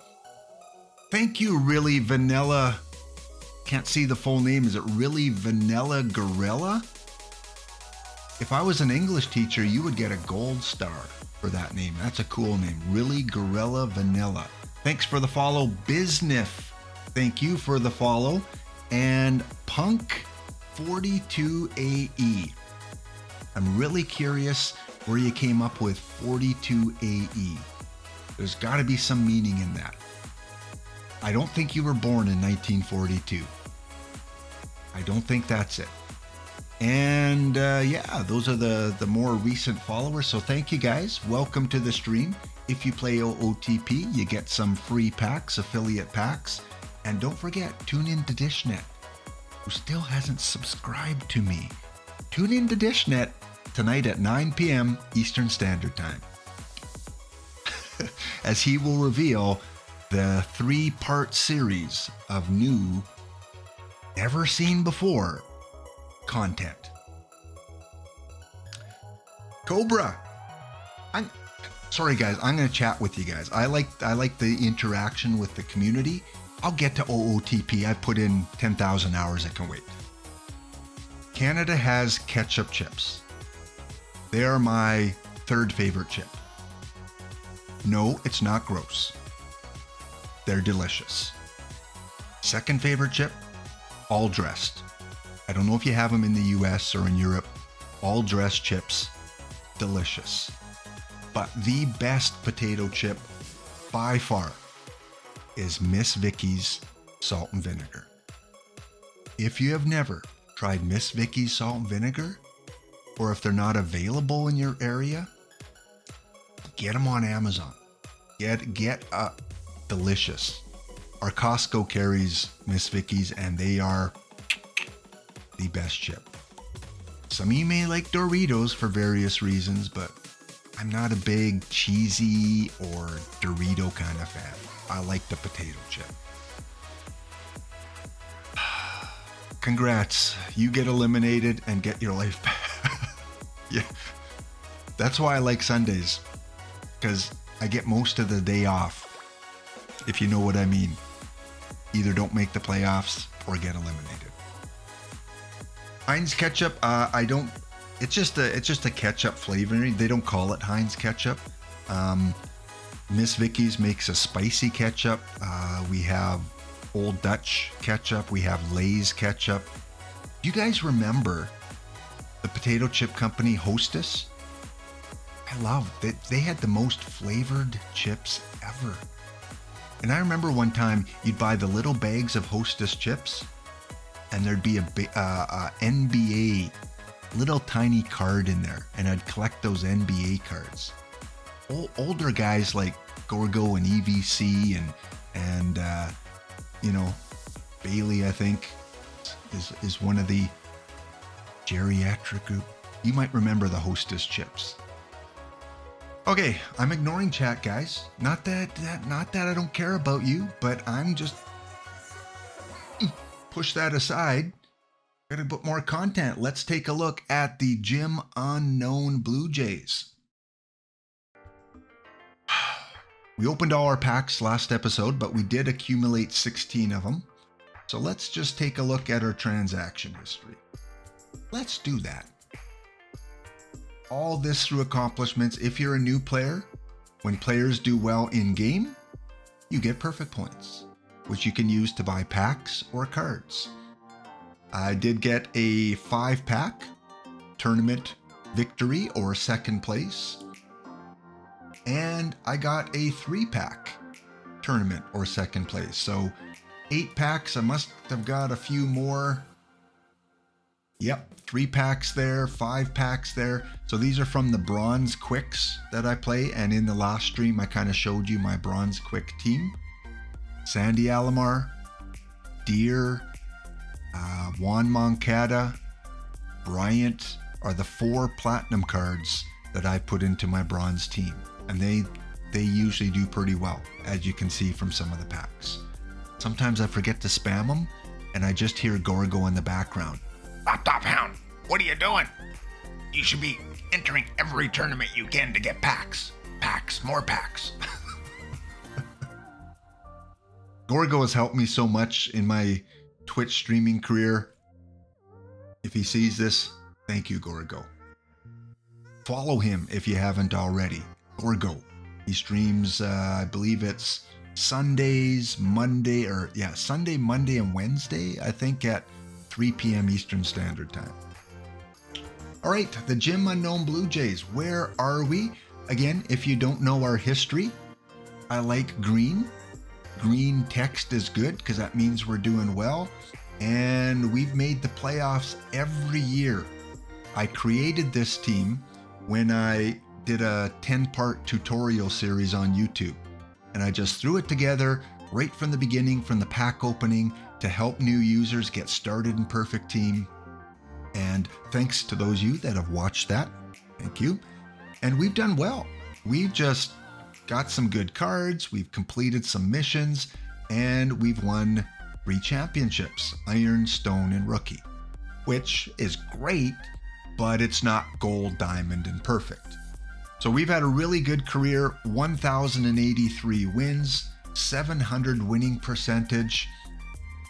Thank you, Really Vanilla. Can't see the full name. Is it Really Vanilla Gorilla? If I was an English teacher, you would get a gold star for that name. That's a cool name. Really Gorilla Vanilla. Thanks for the follow, Biznif. Thank you for the follow. And Punk 42AE. I'm really curious where you came up with 42AE. There's got to be some meaning in that. I don't think you were born in 1942. I don't think that's it. And yeah, those are the more recent followers. So thank you guys. Welcome to the stream. If you play OOTP, you get some free packs, affiliate packs. And don't forget, tune in to DishNet, who still hasn't subscribed to me. Tune in to DishNet tonight at 9 p.m. Eastern Standard Time, as he will reveal the 3-part series of new, never seen before content. Cobra, sorry guys, I'm going to chat with you guys. I like the interaction with the community. I'll get to OOTP. I put in 10,000 hours. I can wait. Canada has ketchup chips. They are my 3rd favorite chip. No, it's not gross. They're delicious. 2nd favorite chip, all dressed. I don't know if you have them in the US or in Europe. All dressed chips, delicious. But the best potato chip by far is Miss Vicky's salt and vinegar. If you have never tried Miss Vicky's salt and vinegar, or if they're not available in your area, get them on Amazon. Get delicious. Our Costco carries Miss Vicky's, and they are the best chip. Some of you may like Doritos for various reasons, but I'm not a big cheesy or Dorito kind of fan. I like the potato chip. Congrats, you get eliminated and get your life back. Yeah, that's why I like Sundays, because I get most of the day off, if you know what I mean. Either don't make the playoffs or get eliminated. Heinz ketchup, I don't. It's just a ketchup flavoring. They don't call it Heinz ketchup. Miss Vicky's makes a spicy ketchup. We have Old Dutch ketchup. We have Lay's ketchup. Do you guys remember the potato chip company Hostess? I love it. They had the most flavored chips ever. And I remember one time you'd buy the little bags of Hostess chips, and there'd be a NBA little tiny card in there, and I'd collect those NBA cards. Older guys like Gorgo and EVC and you know, Bailey, I think, is one of the geriatric group. You might remember the Hostess chips. Okay, I'm ignoring chat, guys. Not that I don't care about you, but I'm just push that aside. Gotta put more content. Let's take a look at the Gym Unknown Blue Jays. We opened all our packs last episode, but we did accumulate 16 of them. So let's just take a look at our transaction history. Let's do that. All this through accomplishments. If you're a new player, when players do well in game, you get perfect points, which you can use to buy packs or cards. I did get a 5-pack tournament victory or 2nd place. And I got a 3-pack tournament or 2nd place. So 8 packs. I must have got a few more. Yep, 3 packs there, 5 packs there. So these are from the Bronze Quicks that I play. And in the last stream, I kind of showed you my Bronze Quick team. Sandy Alomar, Deer, Juan Moncada, Bryant are the 4 platinum cards that I put into my bronze team. And they usually do pretty well, as you can see from some of the packs. Sometimes I forget to spam them, and I just hear Gorgo in the background. Laptop Hound, what are you doing? You should be entering every tournament you can to get packs. Packs, more packs. Gorgo has helped me so much in my Twitch streaming career. If he sees this, thank you, Gorgo. Follow him if you haven't already. Gorgo. He streams, I believe it's Sunday, Monday, and Wednesday, I think at 3 p.m. Eastern Standard Time. All right, the Gym Unknown Blue Jays. Where are we? Again, if you don't know our history, I like green. Green text is good because that means we're doing well. And we've made the playoffs every year. I created this team when I did a 10-part tutorial series on YouTube. And I just threw it together, right from the beginning, from the pack opening, to help new users get started in Perfect Team. And thanks to those of you that have watched that. Thank you. And we've done well. We've just got some good cards. We've completed some missions, and we've won 3 championships, Iron, Stone, and Rookie, which is great, but it's not Gold, Diamond, and Perfect. So we've had a really good career, 1,083 wins, 700 winning percentage.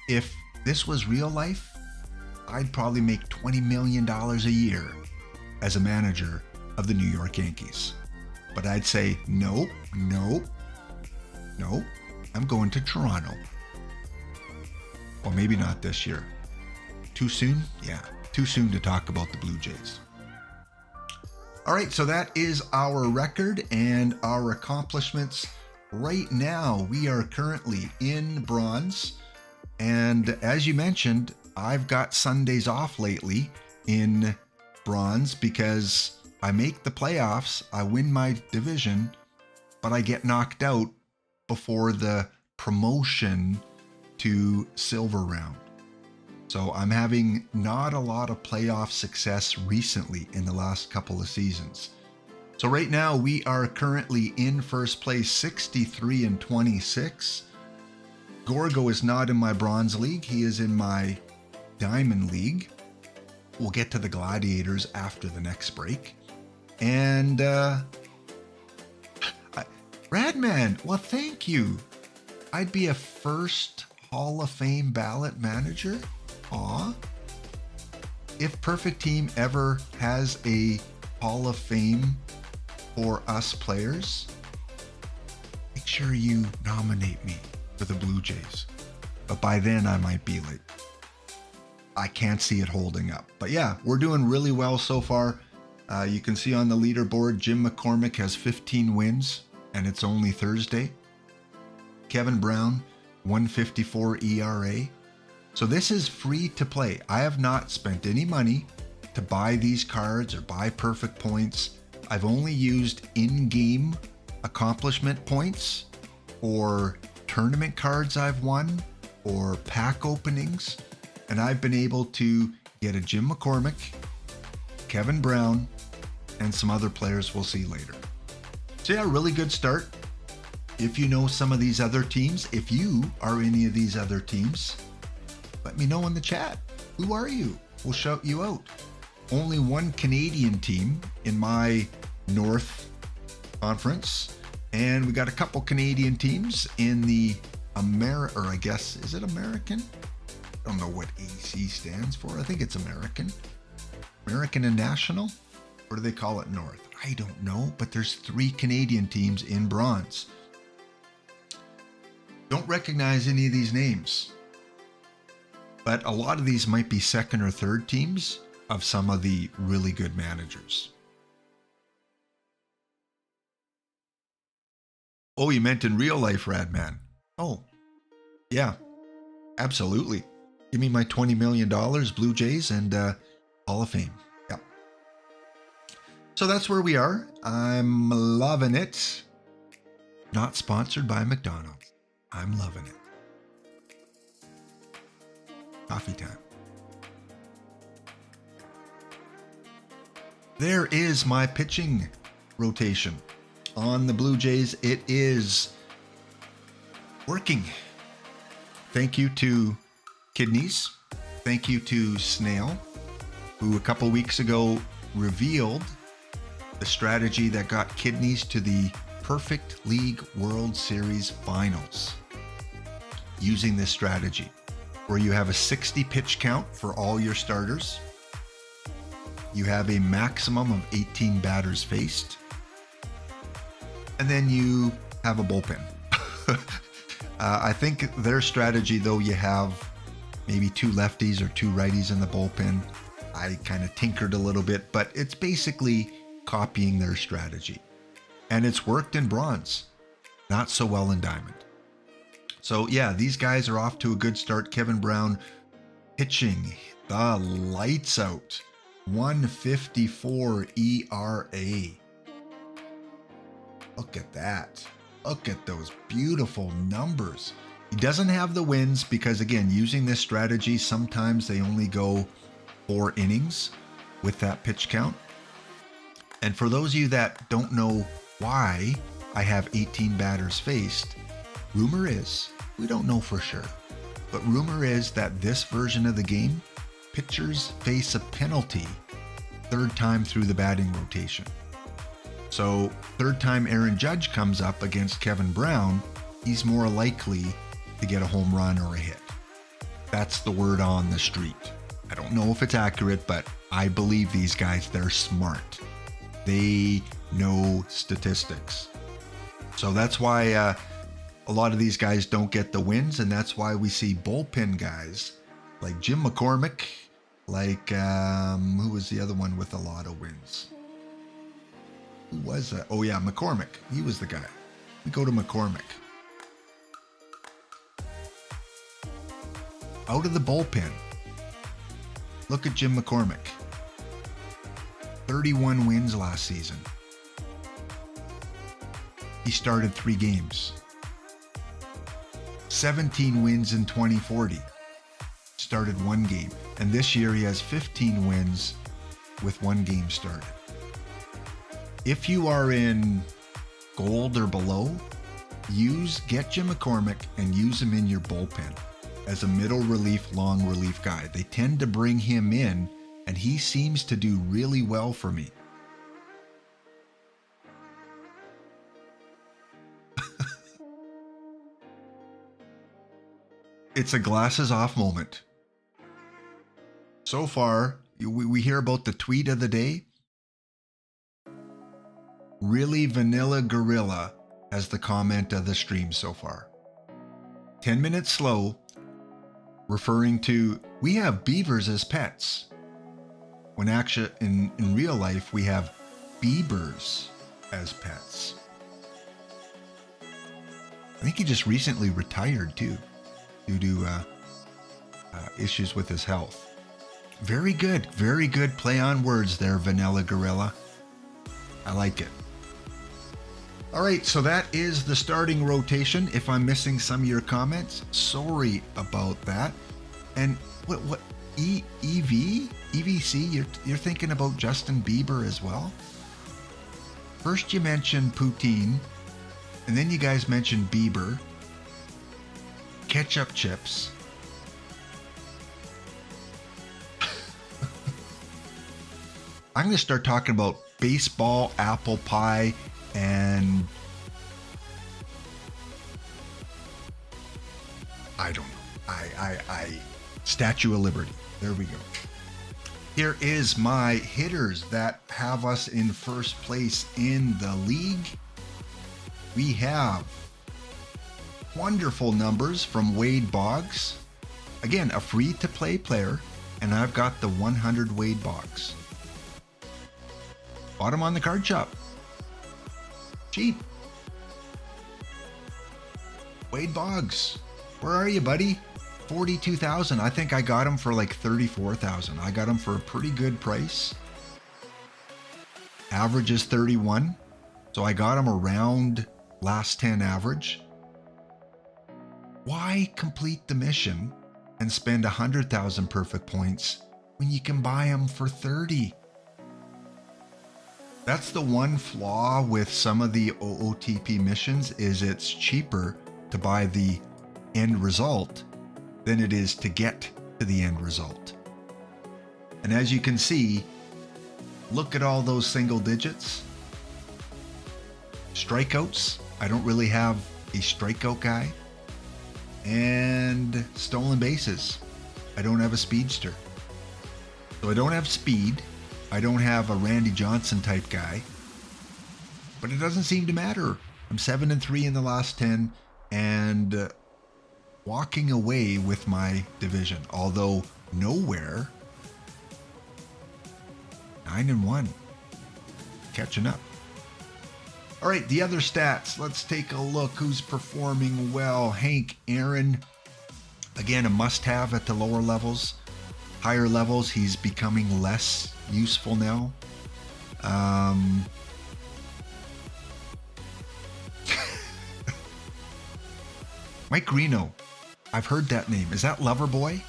If this was real life, I'd probably make $20 million a year as a manager of the New York Yankees. But I'd say, nope, I'm going to Toronto. Well, maybe not this year. Too soon? Yeah, too soon to talk about the Blue Jays. All right, so that is our record and our accomplishments. Right now, we are currently in bronze. And as you mentioned, I've got Sundays off lately in bronze because I make the playoffs, I win my division, but I get knocked out before the promotion to silver round. So I'm having not a lot of playoff success recently in the last couple of seasons. So right now we are currently in first place, 63 and 26. Gorgo is not in my bronze league. He is in my diamond league. We'll get to the gladiators after the next break. And Radman, well, thank you. I'd be a first Hall of Fame ballot manager. Aw. If Perfect Team ever has a Hall of Fame for us players, make sure you nominate me for the Blue Jays. But by then I might be late. I can't see it holding up. But yeah, we're doing really well so far. You can see on the leaderboard, Jim McCormick has 15 wins, and it's only Thursday. Kevin Brown, 154 ERA. So this is free to play. I have not spent any money to buy these cards or buy perfect points. I've only used in-game accomplishment points or tournament cards I've won or pack openings. And I've been able to get a Jim McCormick, Kevin Brown, and some other players we'll see later. So yeah, really good start. If you know some of these other teams, if you are any of these other teams, let me know in the chat. Who are you? We'll shout you out. Only one Canadian team in my North Conference. And we got a couple Canadian teams in the or I guess, is it American? I don't know what AC stands for. I think it's American. American and National? Or do they call it North? I don't know, but there's 3 Canadian teams in bronze. Don't recognize any of these names. But a lot of these might be second or third teams of some of the really good managers. Oh, you meant in real life, Radman. Oh, yeah, absolutely. Give me my $20 million, Blue Jays, and Hall of Fame. Yep. So that's where we are. I'm loving it. Not sponsored by McDonald's. I'm loving it. Coffee time. There is my pitching rotation on the Blue Jays. It is working. Thank you to Kidneys. Thank you to Snail, who a couple weeks ago revealed the strategy that got Kidneys to the Perfect League World Series Finals. Using this strategy, where you have a 60 pitch count for all your starters. You have a maximum of 18 batters faced. And then you have a bullpen. I think their strategy, though, you have maybe 2 lefties or 2 righties in the bullpen. I kind of tinkered a little bit, but it's basically copying their strategy. And it's worked in bronze, not so well in diamond. So yeah, these guys are off to a good start. Kevin Brown pitching the lights out. 154 ERA. Look at that. Look at those beautiful numbers. He doesn't have the wins because, again, using this strategy, sometimes they only go 4 innings with that pitch count. And for those of you that don't know why I have 18 batters faced, rumor is, we don't know for sure, but rumor is that this version of the game, pitchers face a penalty 3rd time through the batting rotation. So 3rd time Aaron Judge comes up against Kevin Brown, he's more likely to get a home run or a hit. That's the word on the street. I don't know if it's accurate, but I believe these guys, they're smart. They know statistics. So that's why a lot of these guys don't get the wins, and that's why we see bullpen guys like Jim McCormick, like who was the other one with a lot of wins? Who was that? Oh yeah, McCormick. He was the guy. We go to McCormick. Out of the bullpen. Look at Jim McCormick. 31 wins last season. He started 3 games. 17 wins in 2040. Started 1 game. And this year he has 15 wins with 1 game started. If you are in gold or below, get Jim McCormick and use him in your bullpen as a middle relief, long relief guy. They tend to bring him in, and he seems to do really well for me. It's a glasses off moment. So far, we hear about the tweet of the day. Really Vanilla Gorilla as the comment of the stream so far. 10 minutes slow, referring to, we have beavers as pets. When actually in real life, we have beavers as pets. I think he just recently retired too, due to issues with his health. Very good play on words there, Vanilla Gorilla. I like it. All right, so that is the starting rotation. If I'm missing some of your comments, sorry about that. And what EVC, you're thinking about Justin Bieber as well? First you mentioned poutine, and then you guys mentioned Bieber, ketchup chips. I'm going to start talking about baseball, apple pie, and I don't know. I Statue of Liberty. There we go. Here is my hitters that have us in first place in the league. We have wonderful numbers from Wade Boggs. Again, a free-to-play player, and I've got the 100 Wade Boggs. Bought him on the card shop. Cheap. Wade Boggs, where are you, buddy? 42,000. I think I got him for like 34,000. I got him for a pretty good price. Average is 31. So I got him around last 10 average. Why complete the mission and spend 100,000 perfect points when you can buy them for 30? That's the one flaw with some of the OOTP missions, is it's cheaper to buy the end result than it is to get to the end result. And as you can see, look at all those single digits. Strikeouts, I don't really have a strikeout guy. And stolen bases, I don't have a speedster. So I don't have speed. I don't have a Randy Johnson type guy. But it doesn't seem to matter. I'm 7-3 in the last 10 and walking away with my division. Although nowhere, 9-1, catching up. All right, the other stats. Let's take a look who's performing well. Hank Aaron, again, a must-have at the lower levels. Higher levels, he's becoming less useful now. Mike Reno, I've heard that name. Is that Loverboy?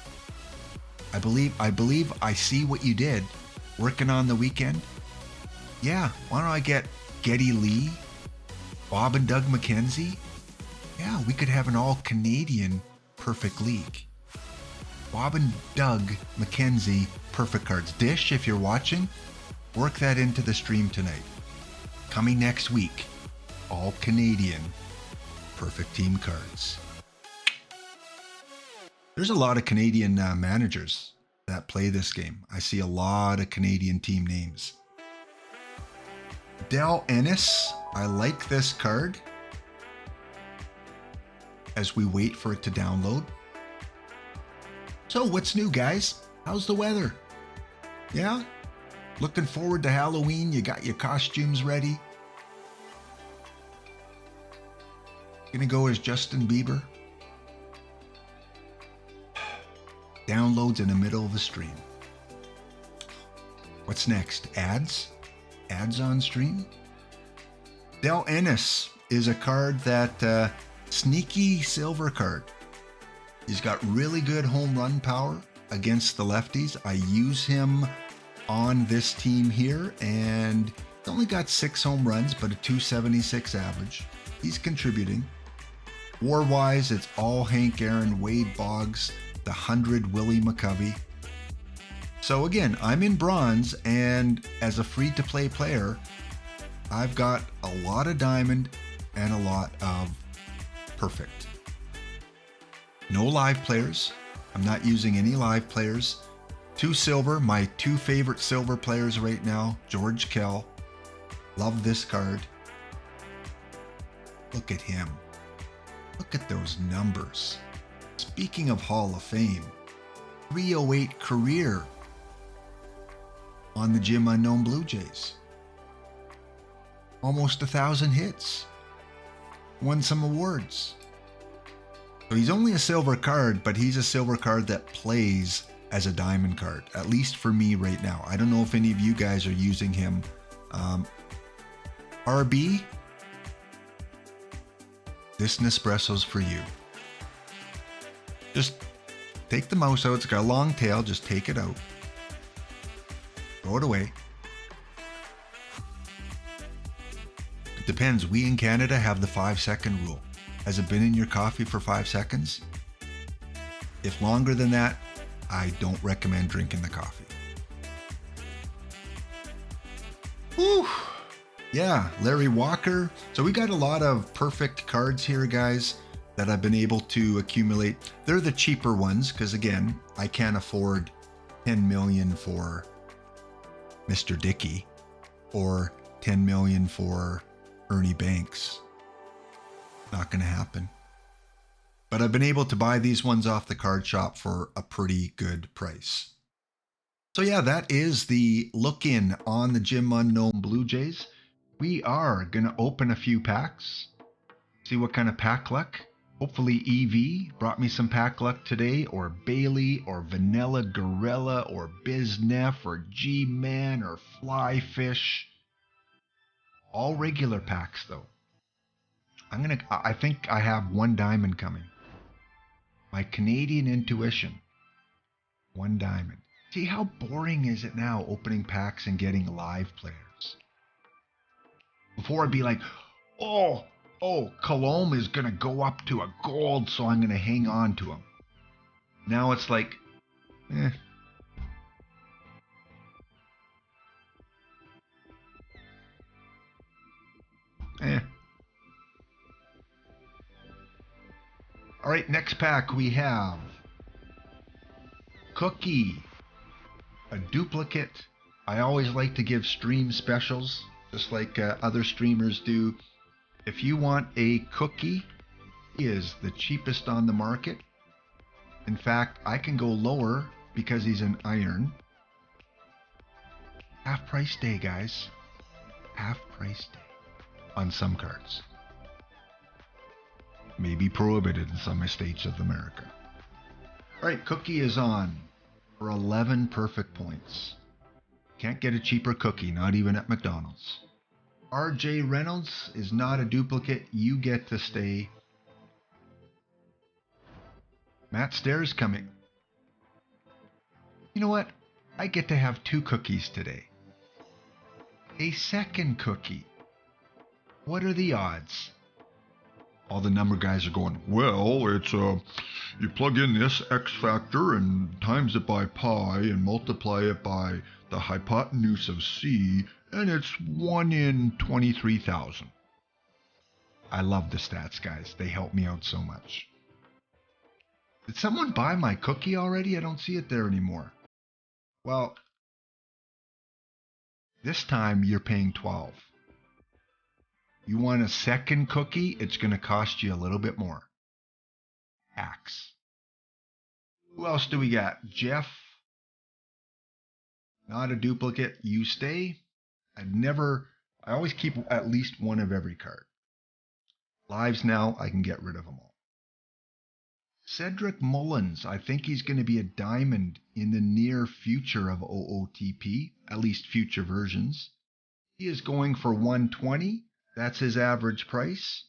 I believe I see what you did. Working on the weekend. Yeah, why don't I get Geddy Lee, Bob and Doug McKenzie? Yeah, we could have an all-Canadian perfect league. Bob and Doug McKenzie perfect cards. Dish, if you're watching, work that into the stream tonight. Coming next week, all-Canadian perfect team cards. There's a lot of Canadian managers that play this game. I see a lot of Canadian team names. Del Ennis, I like this card. As we wait for it to download. So what's new, guys? How's the weather? Yeah? Looking forward to Halloween? You got your costumes ready? Gonna go as Justin Bieber? Downloads in the middle of the stream. What's next? Ads? Ads on stream? Del Ennis is a card that sneaky silver card. He's got really good home run power against the lefties. I use him on this team here, and he's only got 6 home runs, but a 276 average. He's contributing. War-wise, it's all Hank Aaron, Wade Boggs, the 100 Willie McCovey. So again, I'm in bronze, and as a free-to-play player, I've got a lot of diamond and a lot of perfect. No live players. I'm not using any live players. 2 silver, my 2 favorite silver players right now, George Kell. Love this card. Look at him. Look at those numbers. Speaking of Hall of Fame, 308 career on the Jim Unknown Blue Jays. Almost 1,000 hits. Won some awards. So he's only a silver card, but he's a silver card that plays as a diamond card, at least for me right now. I don't know if any of you guys are using him. RB, this Nespresso's for you. Just take the mouse out. It's got a long tail. Just take it out. Throw it away. It depends. We in Canada have the 5-second rule. Has it been in your coffee for 5 seconds? If longer than that, I don't recommend drinking the coffee. Whew. Yeah, Larry Walker. So we got a lot of perfect cards here, guys, that I've been able to accumulate. They're the cheaper ones because, again, I can't afford 10 million for Mr. Dickey or 10 million for Ernie Banks. Not going to happen. But I've been able to buy these ones off the card shop for a pretty good price. So yeah, that is the look-in on the Jim Unknown Blue Jays. We are going to open a few packs. See what kind of pack luck. Hopefully EV brought me some pack luck today, or Bailey, or Vanilla Gorilla, or Biznef, or G-Man, or Flyfish. All regular packs though. I think I have 1 diamond coming. My Canadian intuition. 1 diamond. See, how boring is it now opening packs and getting live players? Before I'd be like, oh, Colomb is going to go up to a gold, so I'm going to hang on to him. Now it's like, All right, next pack we have Cookie, a duplicate. I always like to give stream specials, just like other streamers do. If you want a Cookie, he is the cheapest on the market. In fact, I can go lower because he's an iron. Half price day, guys. Half price day on some cards. Maybe prohibited in some states of America. All right, Cookie is on for 11 perfect points. Can't get a cheaper Cookie, not even at McDonald's. RJ Reynolds is not a duplicate. You get to stay. Matt Stairs coming. You know what? I get to have 2 cookies today. A second cookie. What are the odds? All the number guys are going, well, it's you plug in this X factor and times it by pi and multiply it by the hypotenuse of C, and it's 1 in 23,000. I love the stats, guys. They help me out so much. Did someone buy my cookie already? I don't see it there anymore. Well, this time you're paying 12. You want a second cookie? It's going to cost you a little bit more. Axe. Who else do we got? Jeff. Not a duplicate. You stay. I always keep at least one of every card. Lives now, I can get rid of them all. Cedric Mullins, I think he's going to be a diamond in the near future of OOTP, at least future versions. He is going for 120. That's his average price.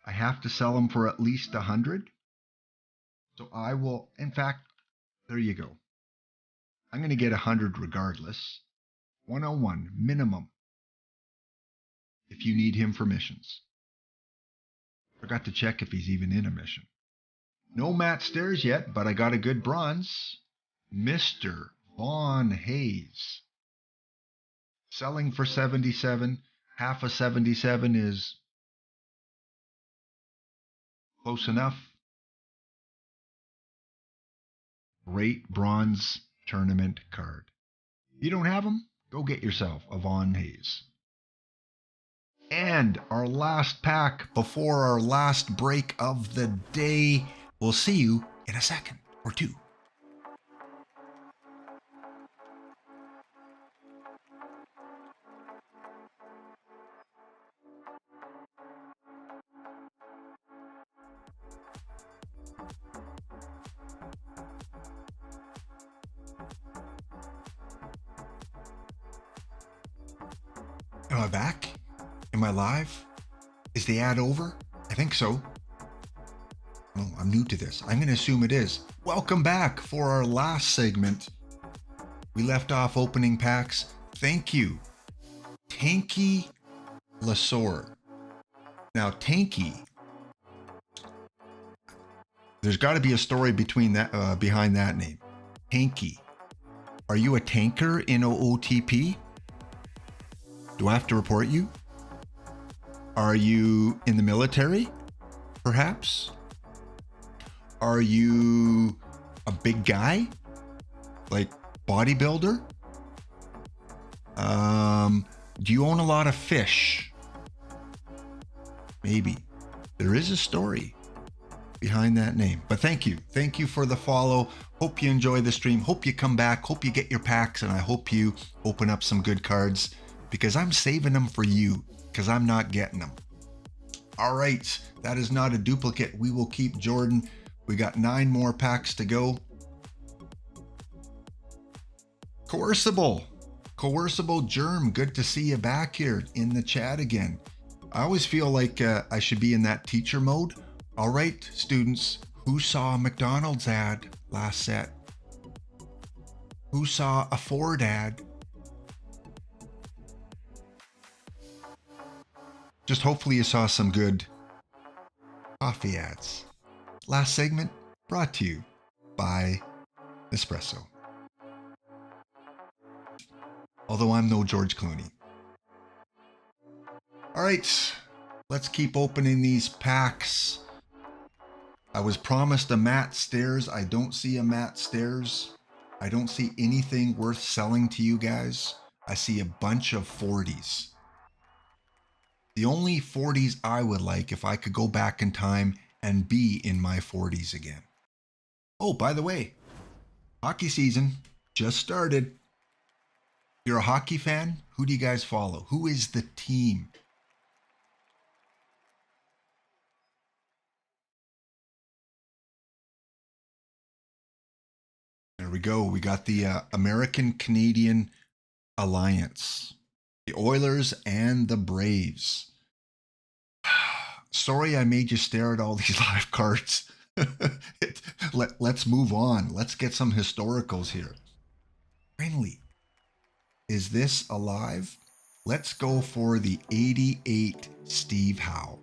I have to sell him for at least 100. So I will, in fact, there you go. I'm going to get 100 regardless. 101 minimum. If you need him for missions. Forgot to check if he's even in a mission. No Matt Stairs yet, but I got a good bronze. Mr. Vaughn Hayes. Selling for 77. Half of 77 is close enough. Great bronze tournament card. If you don't have them, go get yourself a Vaughn Hayes. And our last pack before our last break of the day. We'll see you in a second or two. Am I back? Am I live? Is the ad over? I think so. Oh, I'm new to this. I'm going to assume it is. Welcome back for our last segment. We left off opening packs. Thank you, Tanky Lasor. Now, Tanky, there's got to be a story behind that name. Tanky. Are you a tanker in OOTP? Do I have to report you? Are you in the military? Perhaps? Are you a big guy? Like bodybuilder? Do you own a lot of fish? Maybe. There is a story behind that name. But thank you. Thank you for the follow. Hope you enjoy the stream. Hope you come back. Hope you get your packs. And I hope you open up some good cards because I'm saving them for you because I'm not getting them. All right. That is not a duplicate. We will keep Jordan. We got 9 more packs to go. Coercible Germ. Good to see you back here in the chat again. I always feel like I should be in that teacher mode. All right, students, who saw a McDonald's ad last set? Who saw a Ford ad? Just hopefully you saw some good coffee ads. Last segment brought to you by Nespresso. Although I'm no George Clooney. All right, let's keep opening these packs. I was promised a Matt Stairs. I don't see a Matt Stairs. I don't see anything worth selling to you guys. I see a bunch of 40s. The only 40s I would like if I could go back in time and be in my 40s again. Oh, by the way, hockey season just started. You're a hockey fan? Who do you guys follow? Who is the team? There we go. We got the American-Canadian Alliance. The Oilers and the Braves. Sorry I made you stare at all these live cards. Let's move on. Let's get some historicals here. Finally, is this alive? Let's go for the 88 Steve Howe.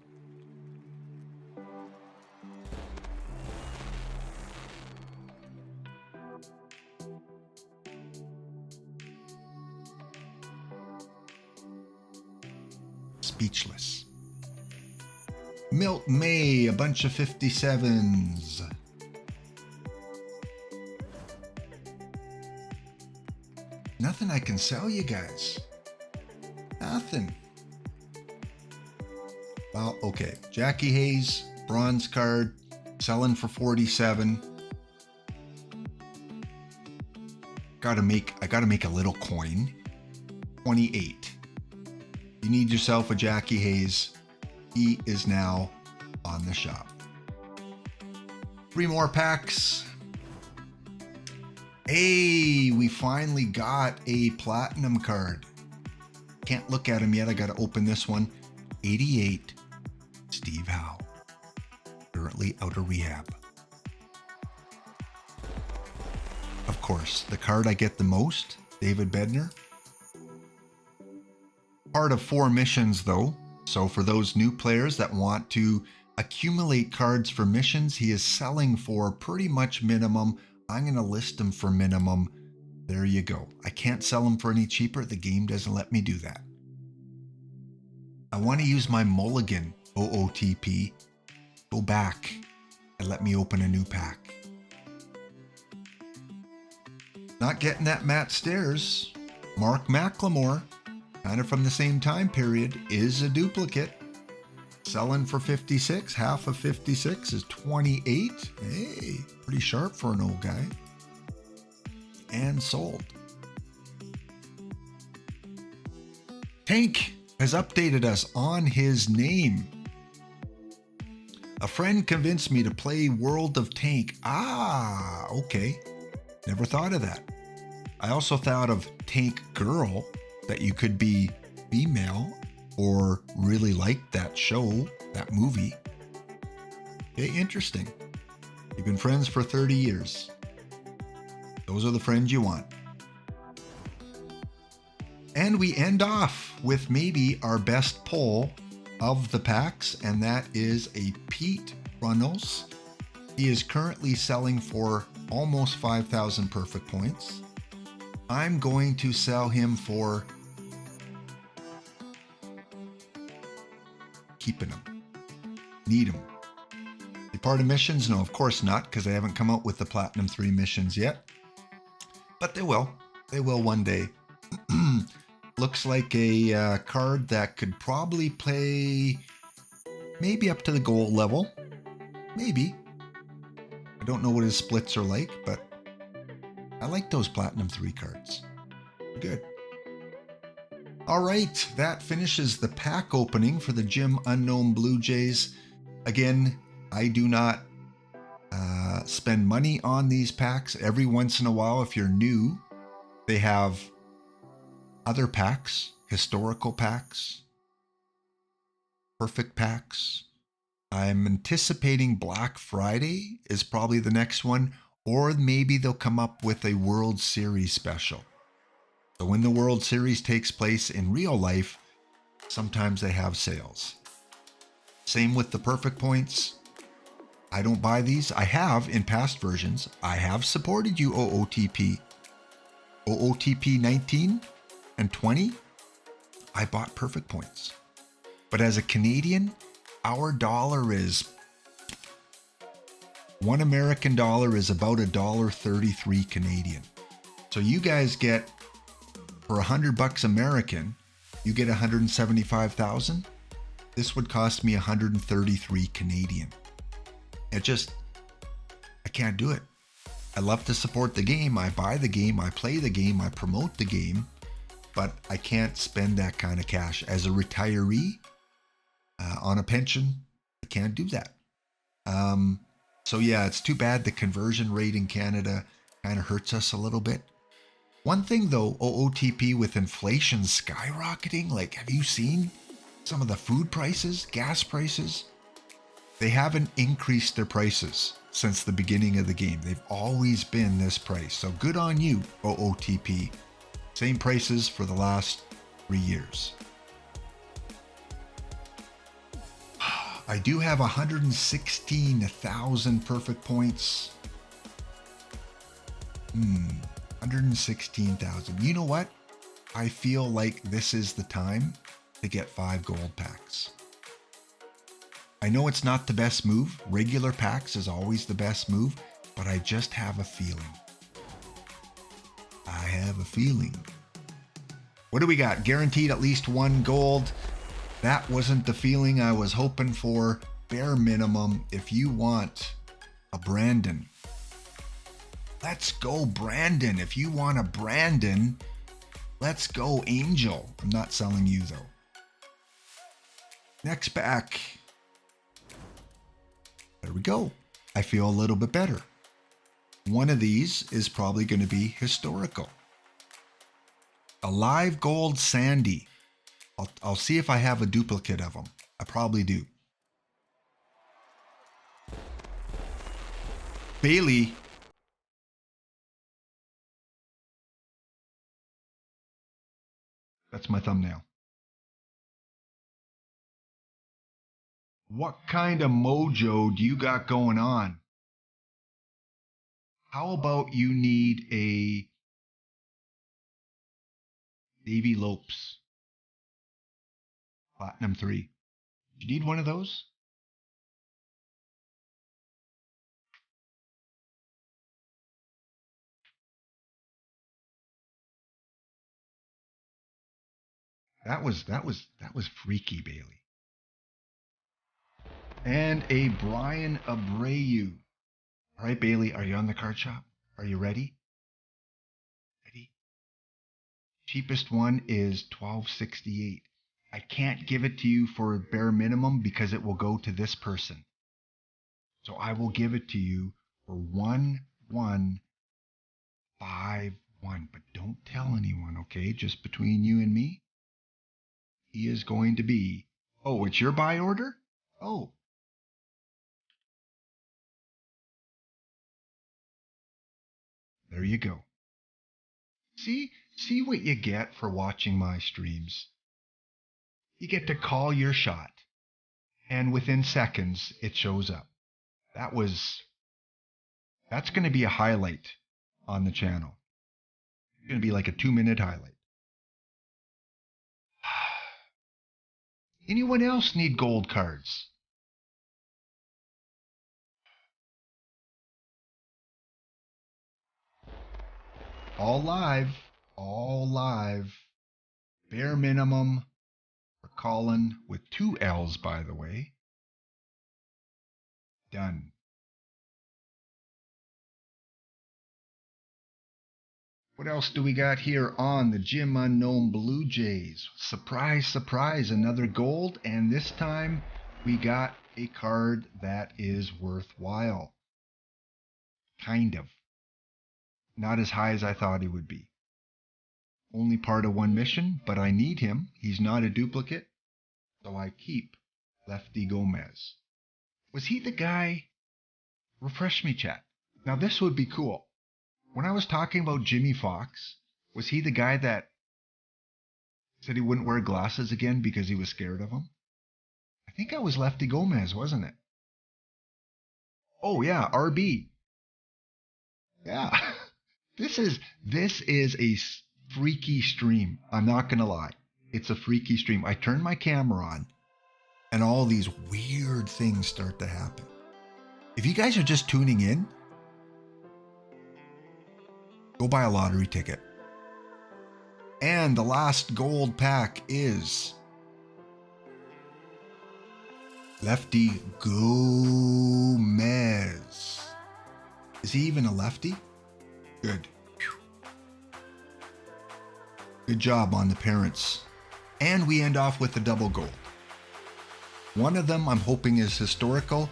Speechless. Milt May, a bunch of 57s. Nothing I can sell you guys. Nothing. Well, okay. Jackie Hayes, bronze card, selling for 47. I gotta make a little coin. 28. You need yourself a Jackie Hayes. He is now on the shop. 3 more packs. Hey, we finally got a platinum card. Can't look at him yet. I got to open this one. 88 Steve Howe. Currently out of rehab. Of course, the card I get the most, David Bednar. Part of 4 missions though. So for those new players that want to accumulate cards for missions, he is selling for pretty much minimum. I'm going to list him for minimum. There you go. I can't sell him for any cheaper. The game doesn't let me do that. I want to use my mulligan OOTP. Go back and let me open a new pack. Not getting that Matt Stairs. Mark McLemore, kind of from the same time period, is a duplicate. Selling for 56. Half of 56 is 28. Hey, pretty sharp for an old guy. And sold. Tank has updated us on his name. A friend convinced me to play World of Tank. Ah, okay. Never thought of that. I also thought of Tank Girl, that you could be female or really like that show, that movie. Okay, interesting. You've been friends for 30 years. Those are the friends you want. And we end off with maybe our best pull of the packs, and that is a Pete Runnels. He is currently selling for almost 5,000 perfect points. I'm going to sell him for keeping him. Need him. The part of missions? No, of course not, because they haven't come out with the Platinum 3 missions yet. But they will. They will one day. Looks like a card that could probably play maybe up to the gold level. Maybe. I don't know what his splits are like, but I like those Platinum 3 cards. Good. All right, that finishes the pack opening for the Jim Unknown Blue Jays. Again, I do not spend money on these packs. Every once in a while, if you're new, they have other packs, historical packs, perfect packs. I'm anticipating Black Friday is probably the next one, or maybe they'll come up with a World Series special. So when the World Series takes place in real life, sometimes they have sales. Same with the perfect points. I don't buy these. I have in past versions. I have supported you, OOTP. OOTP 19 and 20. I bought perfect points. But as a Canadian, our dollar is... $1 American is about $1.33 Canadian. So you guys get... For $100 American, you get 175,000. This would cost me 133 Canadian. I can't do it. I love to support the game. I buy the game. I play the game. I promote the game. But I can't spend that kind of cash. As a retiree on a pension, I can't do that. So yeah, it's too bad the conversion rate in Canada kind of hurts us a little bit. One thing though, OOTP, with inflation skyrocketing, like, have you seen some of the food prices, gas prices? They haven't increased their prices. since the beginning of the game. They've always been this price. So good on you, OOTP. Same prices for the last 3 years. I do have 116,000 perfect points. 116,000. You know what? I feel like this is the time to get 5 gold packs. I know it's not the best move. Regular packs is always the best move, but I just have a feeling. I have a feeling. What do we got? Guaranteed at least 1 gold. That wasn't the feeling I was hoping for. Bare minimum, if you want a Brandon. Let's go Brandon. If you want a Brandon, let's go Angel. I'm not selling you though. Next pack. There we go. I feel a little bit better. One of these is probably going to be historical. A live gold Sandy. I'll see if I have a duplicate of them. I probably do. Bailey. That's my thumbnail. What kind of mojo do you got going on? How about you need a Davy Lopes Platinum 3? You need one of those? That was freaky, Bailey. And a Brian Abreu. All right, Bailey, are you on the card shop? Are you ready? Ready? Cheapest one is $12.68. I can't give it to you for bare minimum because it will go to this person. So I will give it to you for $1151. But don't tell anyone, okay? Just between you and me. He is going to be... Oh, it's your buy order? Oh. There you go. See what you get for watching my streams. You get to call your shot, and within seconds, it shows up. That's going to be a highlight on the channel. It's going to be like a 2-minute highlight. Anyone else need gold cards? All live. Bare minimum for Colin with 2 L's, by the way. Done. What else do we got here on the Jim Unknown Blue Jays? Surprise, surprise, another gold, and this time we got a card that is worthwhile. Kind of. Not as high as I thought he would be. Only part of 1 mission, but I need him. He's not a duplicate, so I keep Lefty Gomez. Was he the guy? Refresh me, chat. Now this would be cool. When I was talking about Jimmy Foxx, was he the guy that said he wouldn't wear glasses again because he was scared of them? I think that was Lefty Gomez, wasn't it? Oh yeah, RB. Yeah. This is a freaky stream. I'm not going to lie. It's a freaky stream. I turn my camera on and all these weird things start to happen. If you guys are just tuning in, go buy a lottery ticket. And the last gold pack is Lefty Gomez. Is he even a lefty? Good. Good job on the parents. And we end off with the double gold. One of them I'm hoping is historical.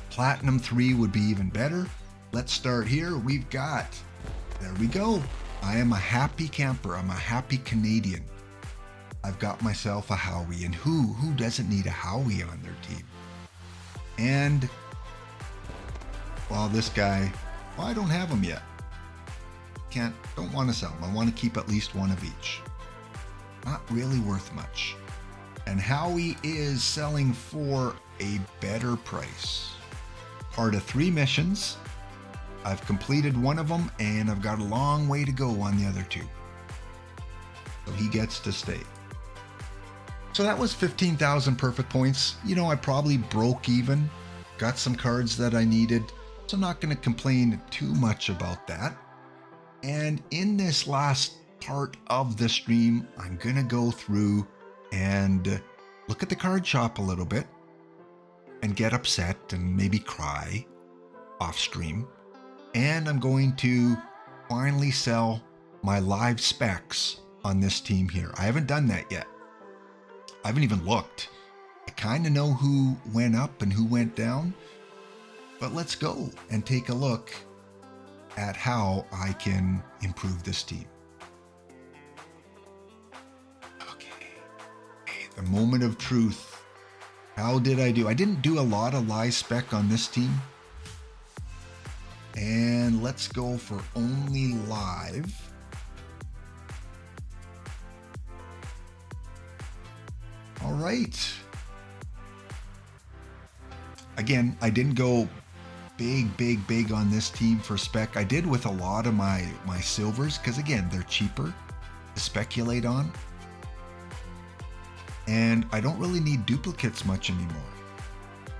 Platinum 3 would be even better. Let's start here. We've got, there we go. I am a happy camper. I'm a happy Canadian. I've got myself a Howie. And who doesn't need a Howie on their team? And Well, this guy, well, I don't have him yet. Don't want to sell him. I want to keep at least one of each. Not really worth much. And Howie is selling for a better price. Part of 3 missions. I've completed one of them, and I've got a long way to go on the other 2. So he gets to stay. So that was 15,000 perfect points. You know, I probably broke even. Got some cards that I needed. So I'm not going to complain too much about that. And in this last part of the stream, I'm going to go through and look at the card shop a little bit and get upset and maybe cry off stream. And I'm going to finally sell my live specs on this team here. I haven't done that yet. I haven't even looked. I kind of know who went up and who went down, but let's go and take a look at how I can improve this team. Okay. The moment of truth. How did I do? I didn't do a lot of live spec on this team. And let's go for only live. All right. Again, I didn't go big on this team for spec. I did with a lot of my silvers because, again, they're cheaper to speculate on. And I don't really need duplicates much anymore.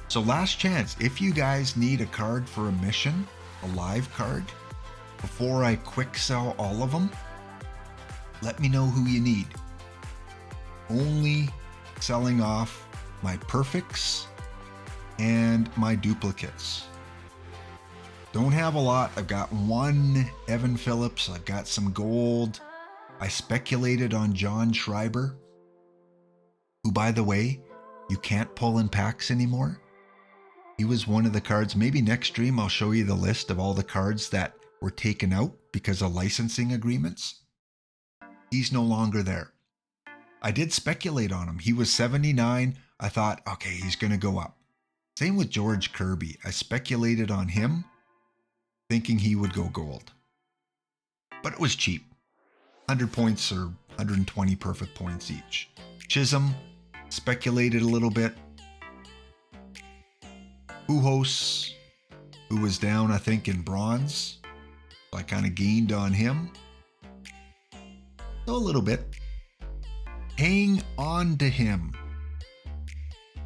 So last chance, if you guys need a card for a mission, a live card, before I quick sell all of them, let me know who you need. Only selling off my perfects and my duplicates. Don't have a lot. I've got 1 Evan Phillips. I've got some gold. I speculated on John Schreiber, who, by the way, you can't pull in packs anymore. He was one of the cards. Maybe next stream I'll show you the list of all the cards that were taken out because of licensing agreements. He's no longer there. I did speculate on him. He was 79. I thought, okay, he's going to go up. Same with George Kirby. I speculated on him, thinking he would go gold. But it was cheap. 100 points or 120 perfect points each. Chisholm, speculated a little bit. Pujols, who was down, I think, in bronze. So I kind of gained on him. So a little bit. Hang on to him.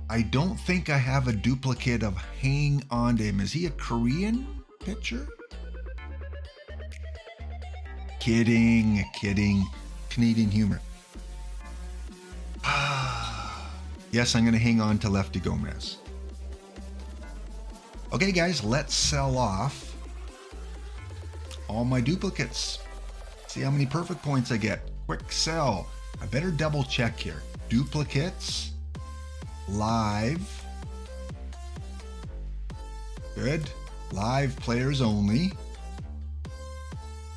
I don't think I have a duplicate of Hang On to Him. Is he a Korean pitcher? Kidding. Canadian humor. Yes, I'm going to hang on to Lefty Gomez. Okay, guys, let's sell off all my duplicates. See how many perfect points I get. Quick sell. I better double check here. Duplicates. Live. Good. Live players only.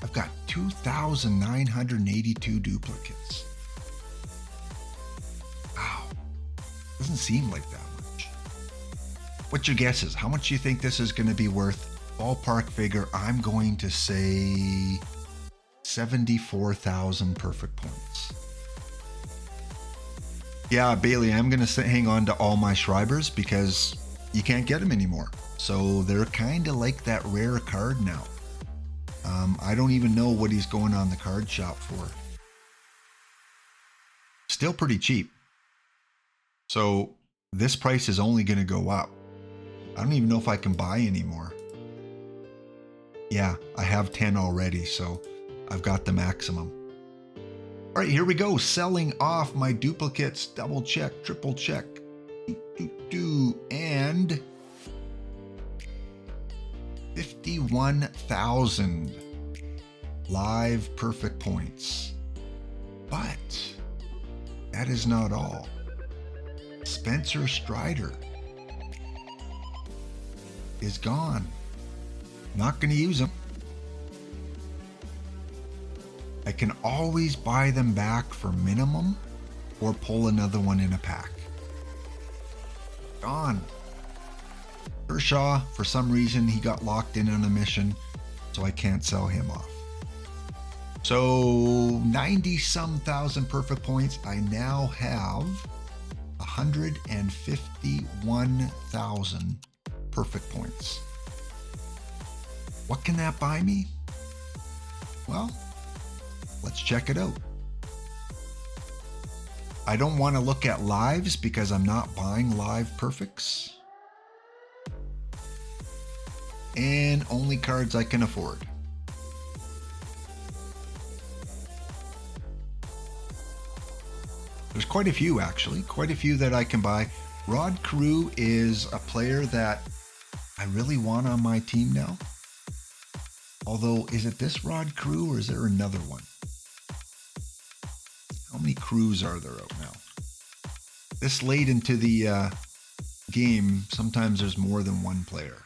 I've got 2,982 duplicates. Wow. Doesn't seem like that much. What's your guesses? How much do you think this is going to be worth? Ballpark figure, I'm going to say 74,000 perfect points. Yeah, Bailey, I'm going to hang on to all my Schreibers because you can't get them anymore. So they're kind of like that rare card now. I don't even know what he's going on the card shop for. Still pretty cheap. So this price is only going to go up. I don't even know if I can buy anymore. Yeah, I have 10 already, so I've got the maximum. All right, here we go. Selling off my duplicates. Double check, triple check. And 51,000 live perfect points. But that is not all. Spencer Strider is gone. Not going to use them. I can always buy them back for minimum or pull another one in a pack. Gone. Kershaw, for some reason, he got locked in on a mission, so I can't sell him off. So 90-some thousand perfect points. I now have 151,000 perfect points. What can that buy me? Well, let's check it out. I don't want to look at lives because I'm not buying live perfects. And only cards I can afford. There's quite a few, actually. Quite a few that I can buy. Rod Carew is a player that I really want on my team now. Although, is it this Rod Carew or is there another one? How many Crews are there out now? This late into the game, sometimes there's more than one player.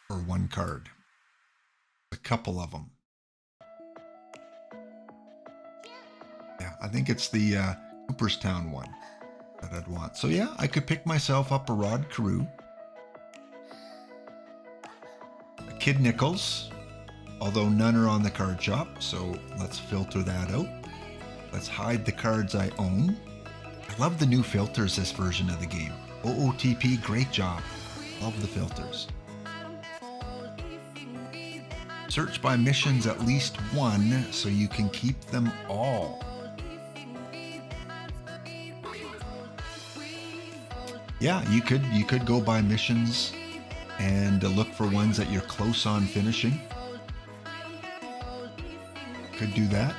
Or one card. A couple of them. Yeah, I think it's the Cooperstown one that I'd want. So yeah, I could pick myself up a Rod Carew. A Kid Nichols, although none are on the card shop, so let's filter that out. Let's hide the cards I own. I love the new filters this version of the game. OOTP, great job. Love the filters. Search by missions at least one so you can keep them all. Yeah, you could go by missions and look for ones that you're close on finishing. Could do that.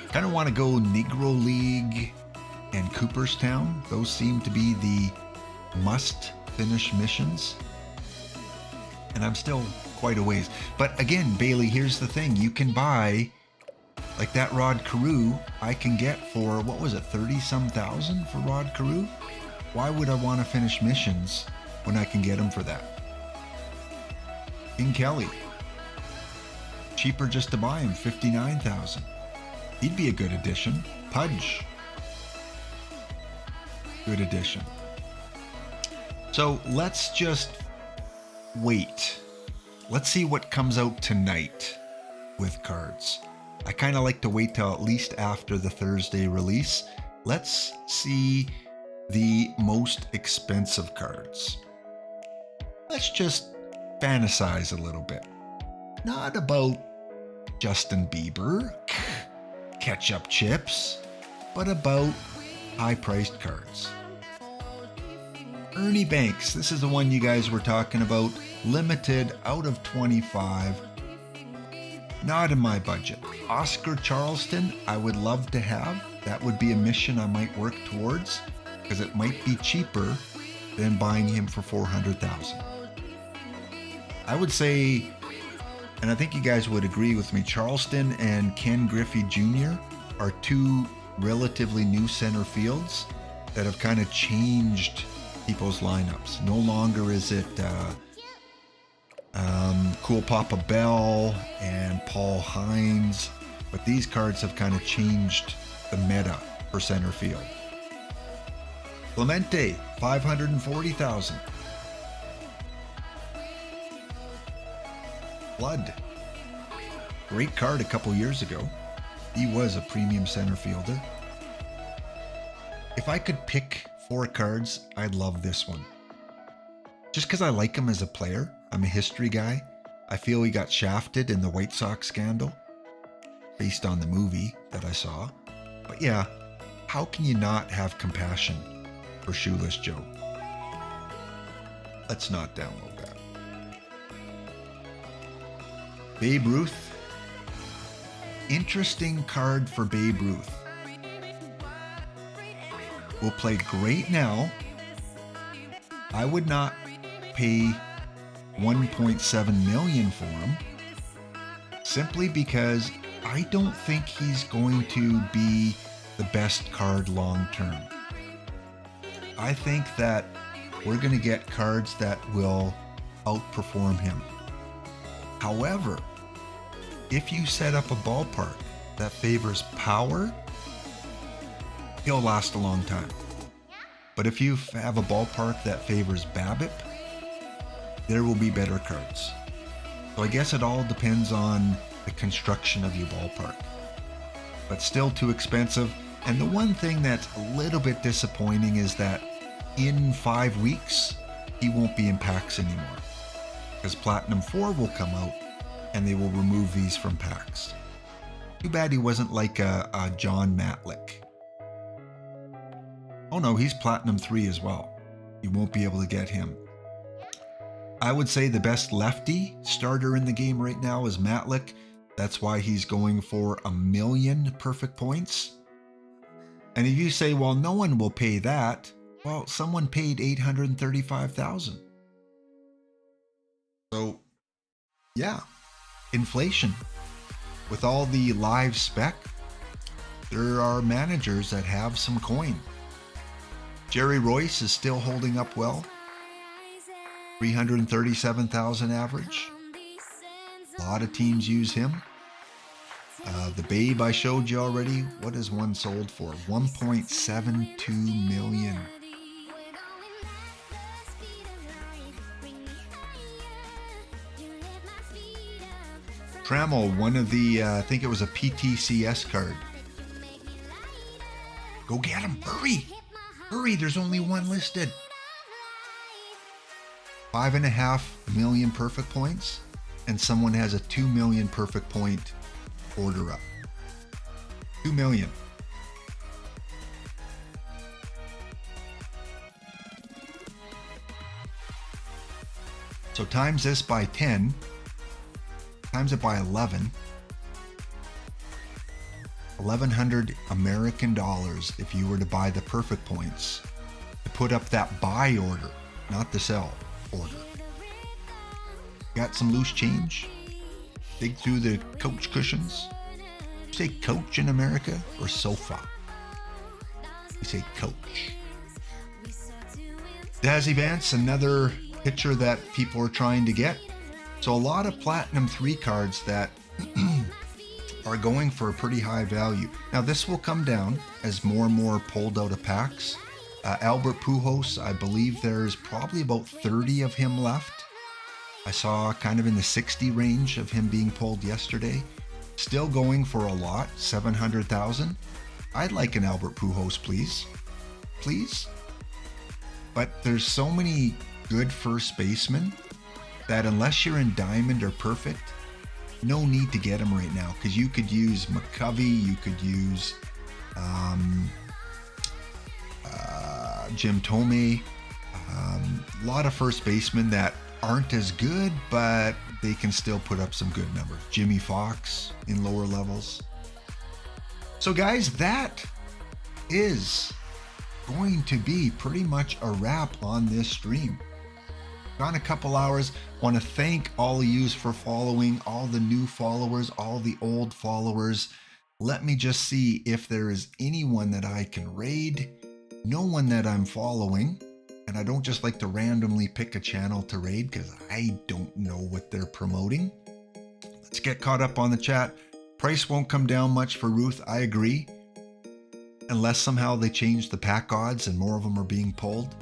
Kind of want to go Negro League and Cooperstown. Those seem to be the must finish missions. And I'm still quite a ways. But again, Bailey, here's the thing. You can buy, like that Rod Carew, I can get for, what was it, 30-some thousand for Rod Carew? Why would I want to finish missions when I can get them for that? King Kelly. Cheaper just to buy him, 59,000. He'd be a good addition. Pudge. Good addition. So let's just wait. Let's see what comes out tonight with cards. I kind of like to wait till at least after the Thursday release. Let's see the most expensive cards. Let's just fantasize a little bit. Not about Justin Bieber, ketchup chips, but about high-priced cards. Ernie Banks, this is the one you guys were talking about. Limited out of 25. Not in my budget. Oscar Charleston, I would love to have. That would be a mission I might work towards because it might be cheaper than buying him for 400,000. I would say, and I think you guys would agree with me, Charleston and Ken Griffey Jr. are two relatively new center fields that have kind of changed people's lineups. No longer is it Cool Papa Bell and Paul Hines, but these cards have kind of changed the meta for center field. Clemente, 540,000. Flood, great card a couple years ago. He was a premium center fielder. If I could pick 4 cards, I'd love this one. Just because I like him as a player. I'm a history guy. I feel he got shafted in the White Sox scandal based on the movie that I saw. But yeah, how can you not have compassion for Shoeless Joe? Let's not download that. Babe Ruth. Interesting card for Babe Ruth. Will play great now. I would not pay $1.7 million for him simply because I don't think he's going to be the best card long term. I think that we're going to get cards that will outperform him. However, if you set up a ballpark that favors power, he'll last a long time. But if you have a ballpark that favors BABIP, there will be better cards. So I guess it all depends on the construction of your ballpark. But still too expensive. And the one thing that's a little bit disappointing is that in 5 weeks, he won't be in packs anymore. Because Platinum 4 will come out and they will remove these from packs. Too bad he wasn't like a John Matlick. Oh no, he's Platinum 3 as well. You won't be able to get him. I would say the best lefty starter in the game right now is Matlick. That's why he's going for 1 million perfect points. And if you say, well, no one will pay that, well, someone paid 835,000. So, yeah, inflation. With all the live spec, there are managers that have some coin. Jerry Royce is still holding up well. 337,000 average. A lot of teams use him. The Babe I showed you already. What is one sold for? 1.72 million. Trammell, one of the, I think it was a PTCS card. Go get him, hurry! Hurry, there's only one listed. 5.5 million perfect points, and someone has a 2 million perfect point order up. 2 million. So times this by 10, times it by 11, 1,100 American dollars if you were to buy the perfect points to put up that buy order, not the sell order. Got some loose change? Dig through the couch cushions. You say couch in America or sofa? You say couch. Dazzy Vance, another pitcher that people are trying to get. So a lot of Platinum 3 cards that are going for a pretty high value. Now this will come down as more and more pulled out of packs. Albert Pujols, I believe there's probably about 30 of him left. I saw kind of in the 60 range of him being pulled yesterday. Still going for a lot, 700,000. I'd like an Albert Pujols, please. Please. But there's so many good first basemen that unless you're in Diamond or Perfect, no need to get him right now, because you could use McCovey, you could use Jim Thome, a lot of first basemen that aren't as good, but they can still put up some good numbers. Jimmy Foxx in lower levels. So guys, that is going to be pretty much a wrap on this stream. Gone a couple hours. Want to thank all of yous for following, all the new followers, all the old followers. Let me just see if there is anyone that I can raid. No one that I'm following. And I don't just like to randomly pick a channel to raid because I don't know what they're promoting. Let's get caught up on the chat. Price won't come down much for Ruth. I agree. Unless somehow they change the pack odds and more of them are being pulled.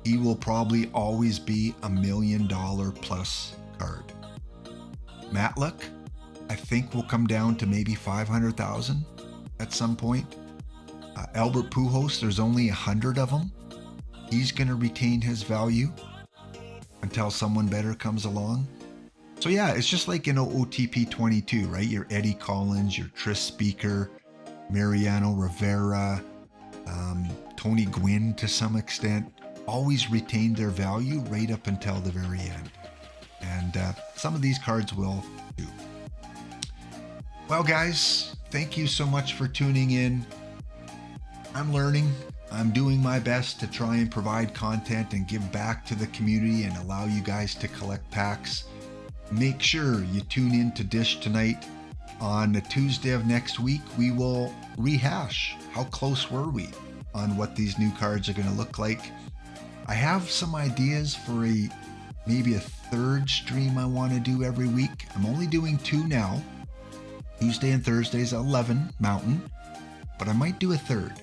He will probably always be $1 million plus card. Matlick, I think will come down to maybe 500,000 at some point. Albert Pujols, there's only 100 of them. He's going to retain his value until someone better comes along. So yeah, it's just like in OOTP 22, right? Your Eddie Collins, your Tris Speaker, Mariano Rivera, Tony Gwynn to some extent, always retain their value right up until the very end. And some of these cards will too. Well guys, thank you so much for tuning in. I'm learning. I'm doing my best to try and provide content and give back to the community and allow you guys to collect packs. Make sure you tune in to Dish tonight. On the Tuesday of next week, we will rehash how close were we on what these new cards are going to look like. I have some ideas for maybe a third stream I want to do every week. I'm only doing 2 now. Tuesday and Thursdays at 11 Mountain, but I might do a third.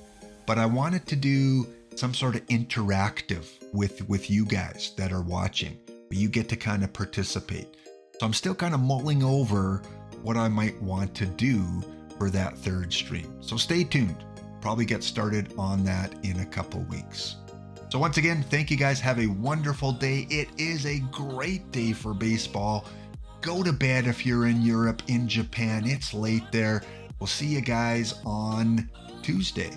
But I wanted to do some sort of interactive with you guys that are watching. You get to kind of participate. So I'm still kind of mulling over what I might want to do for that third stream. So stay tuned. Probably get started on that in a couple weeks. So once again, thank you guys. Have a wonderful day. It is a great day for baseball. Go to bed if you're in Europe, in Japan. It's late there. We'll see you guys on Tuesday.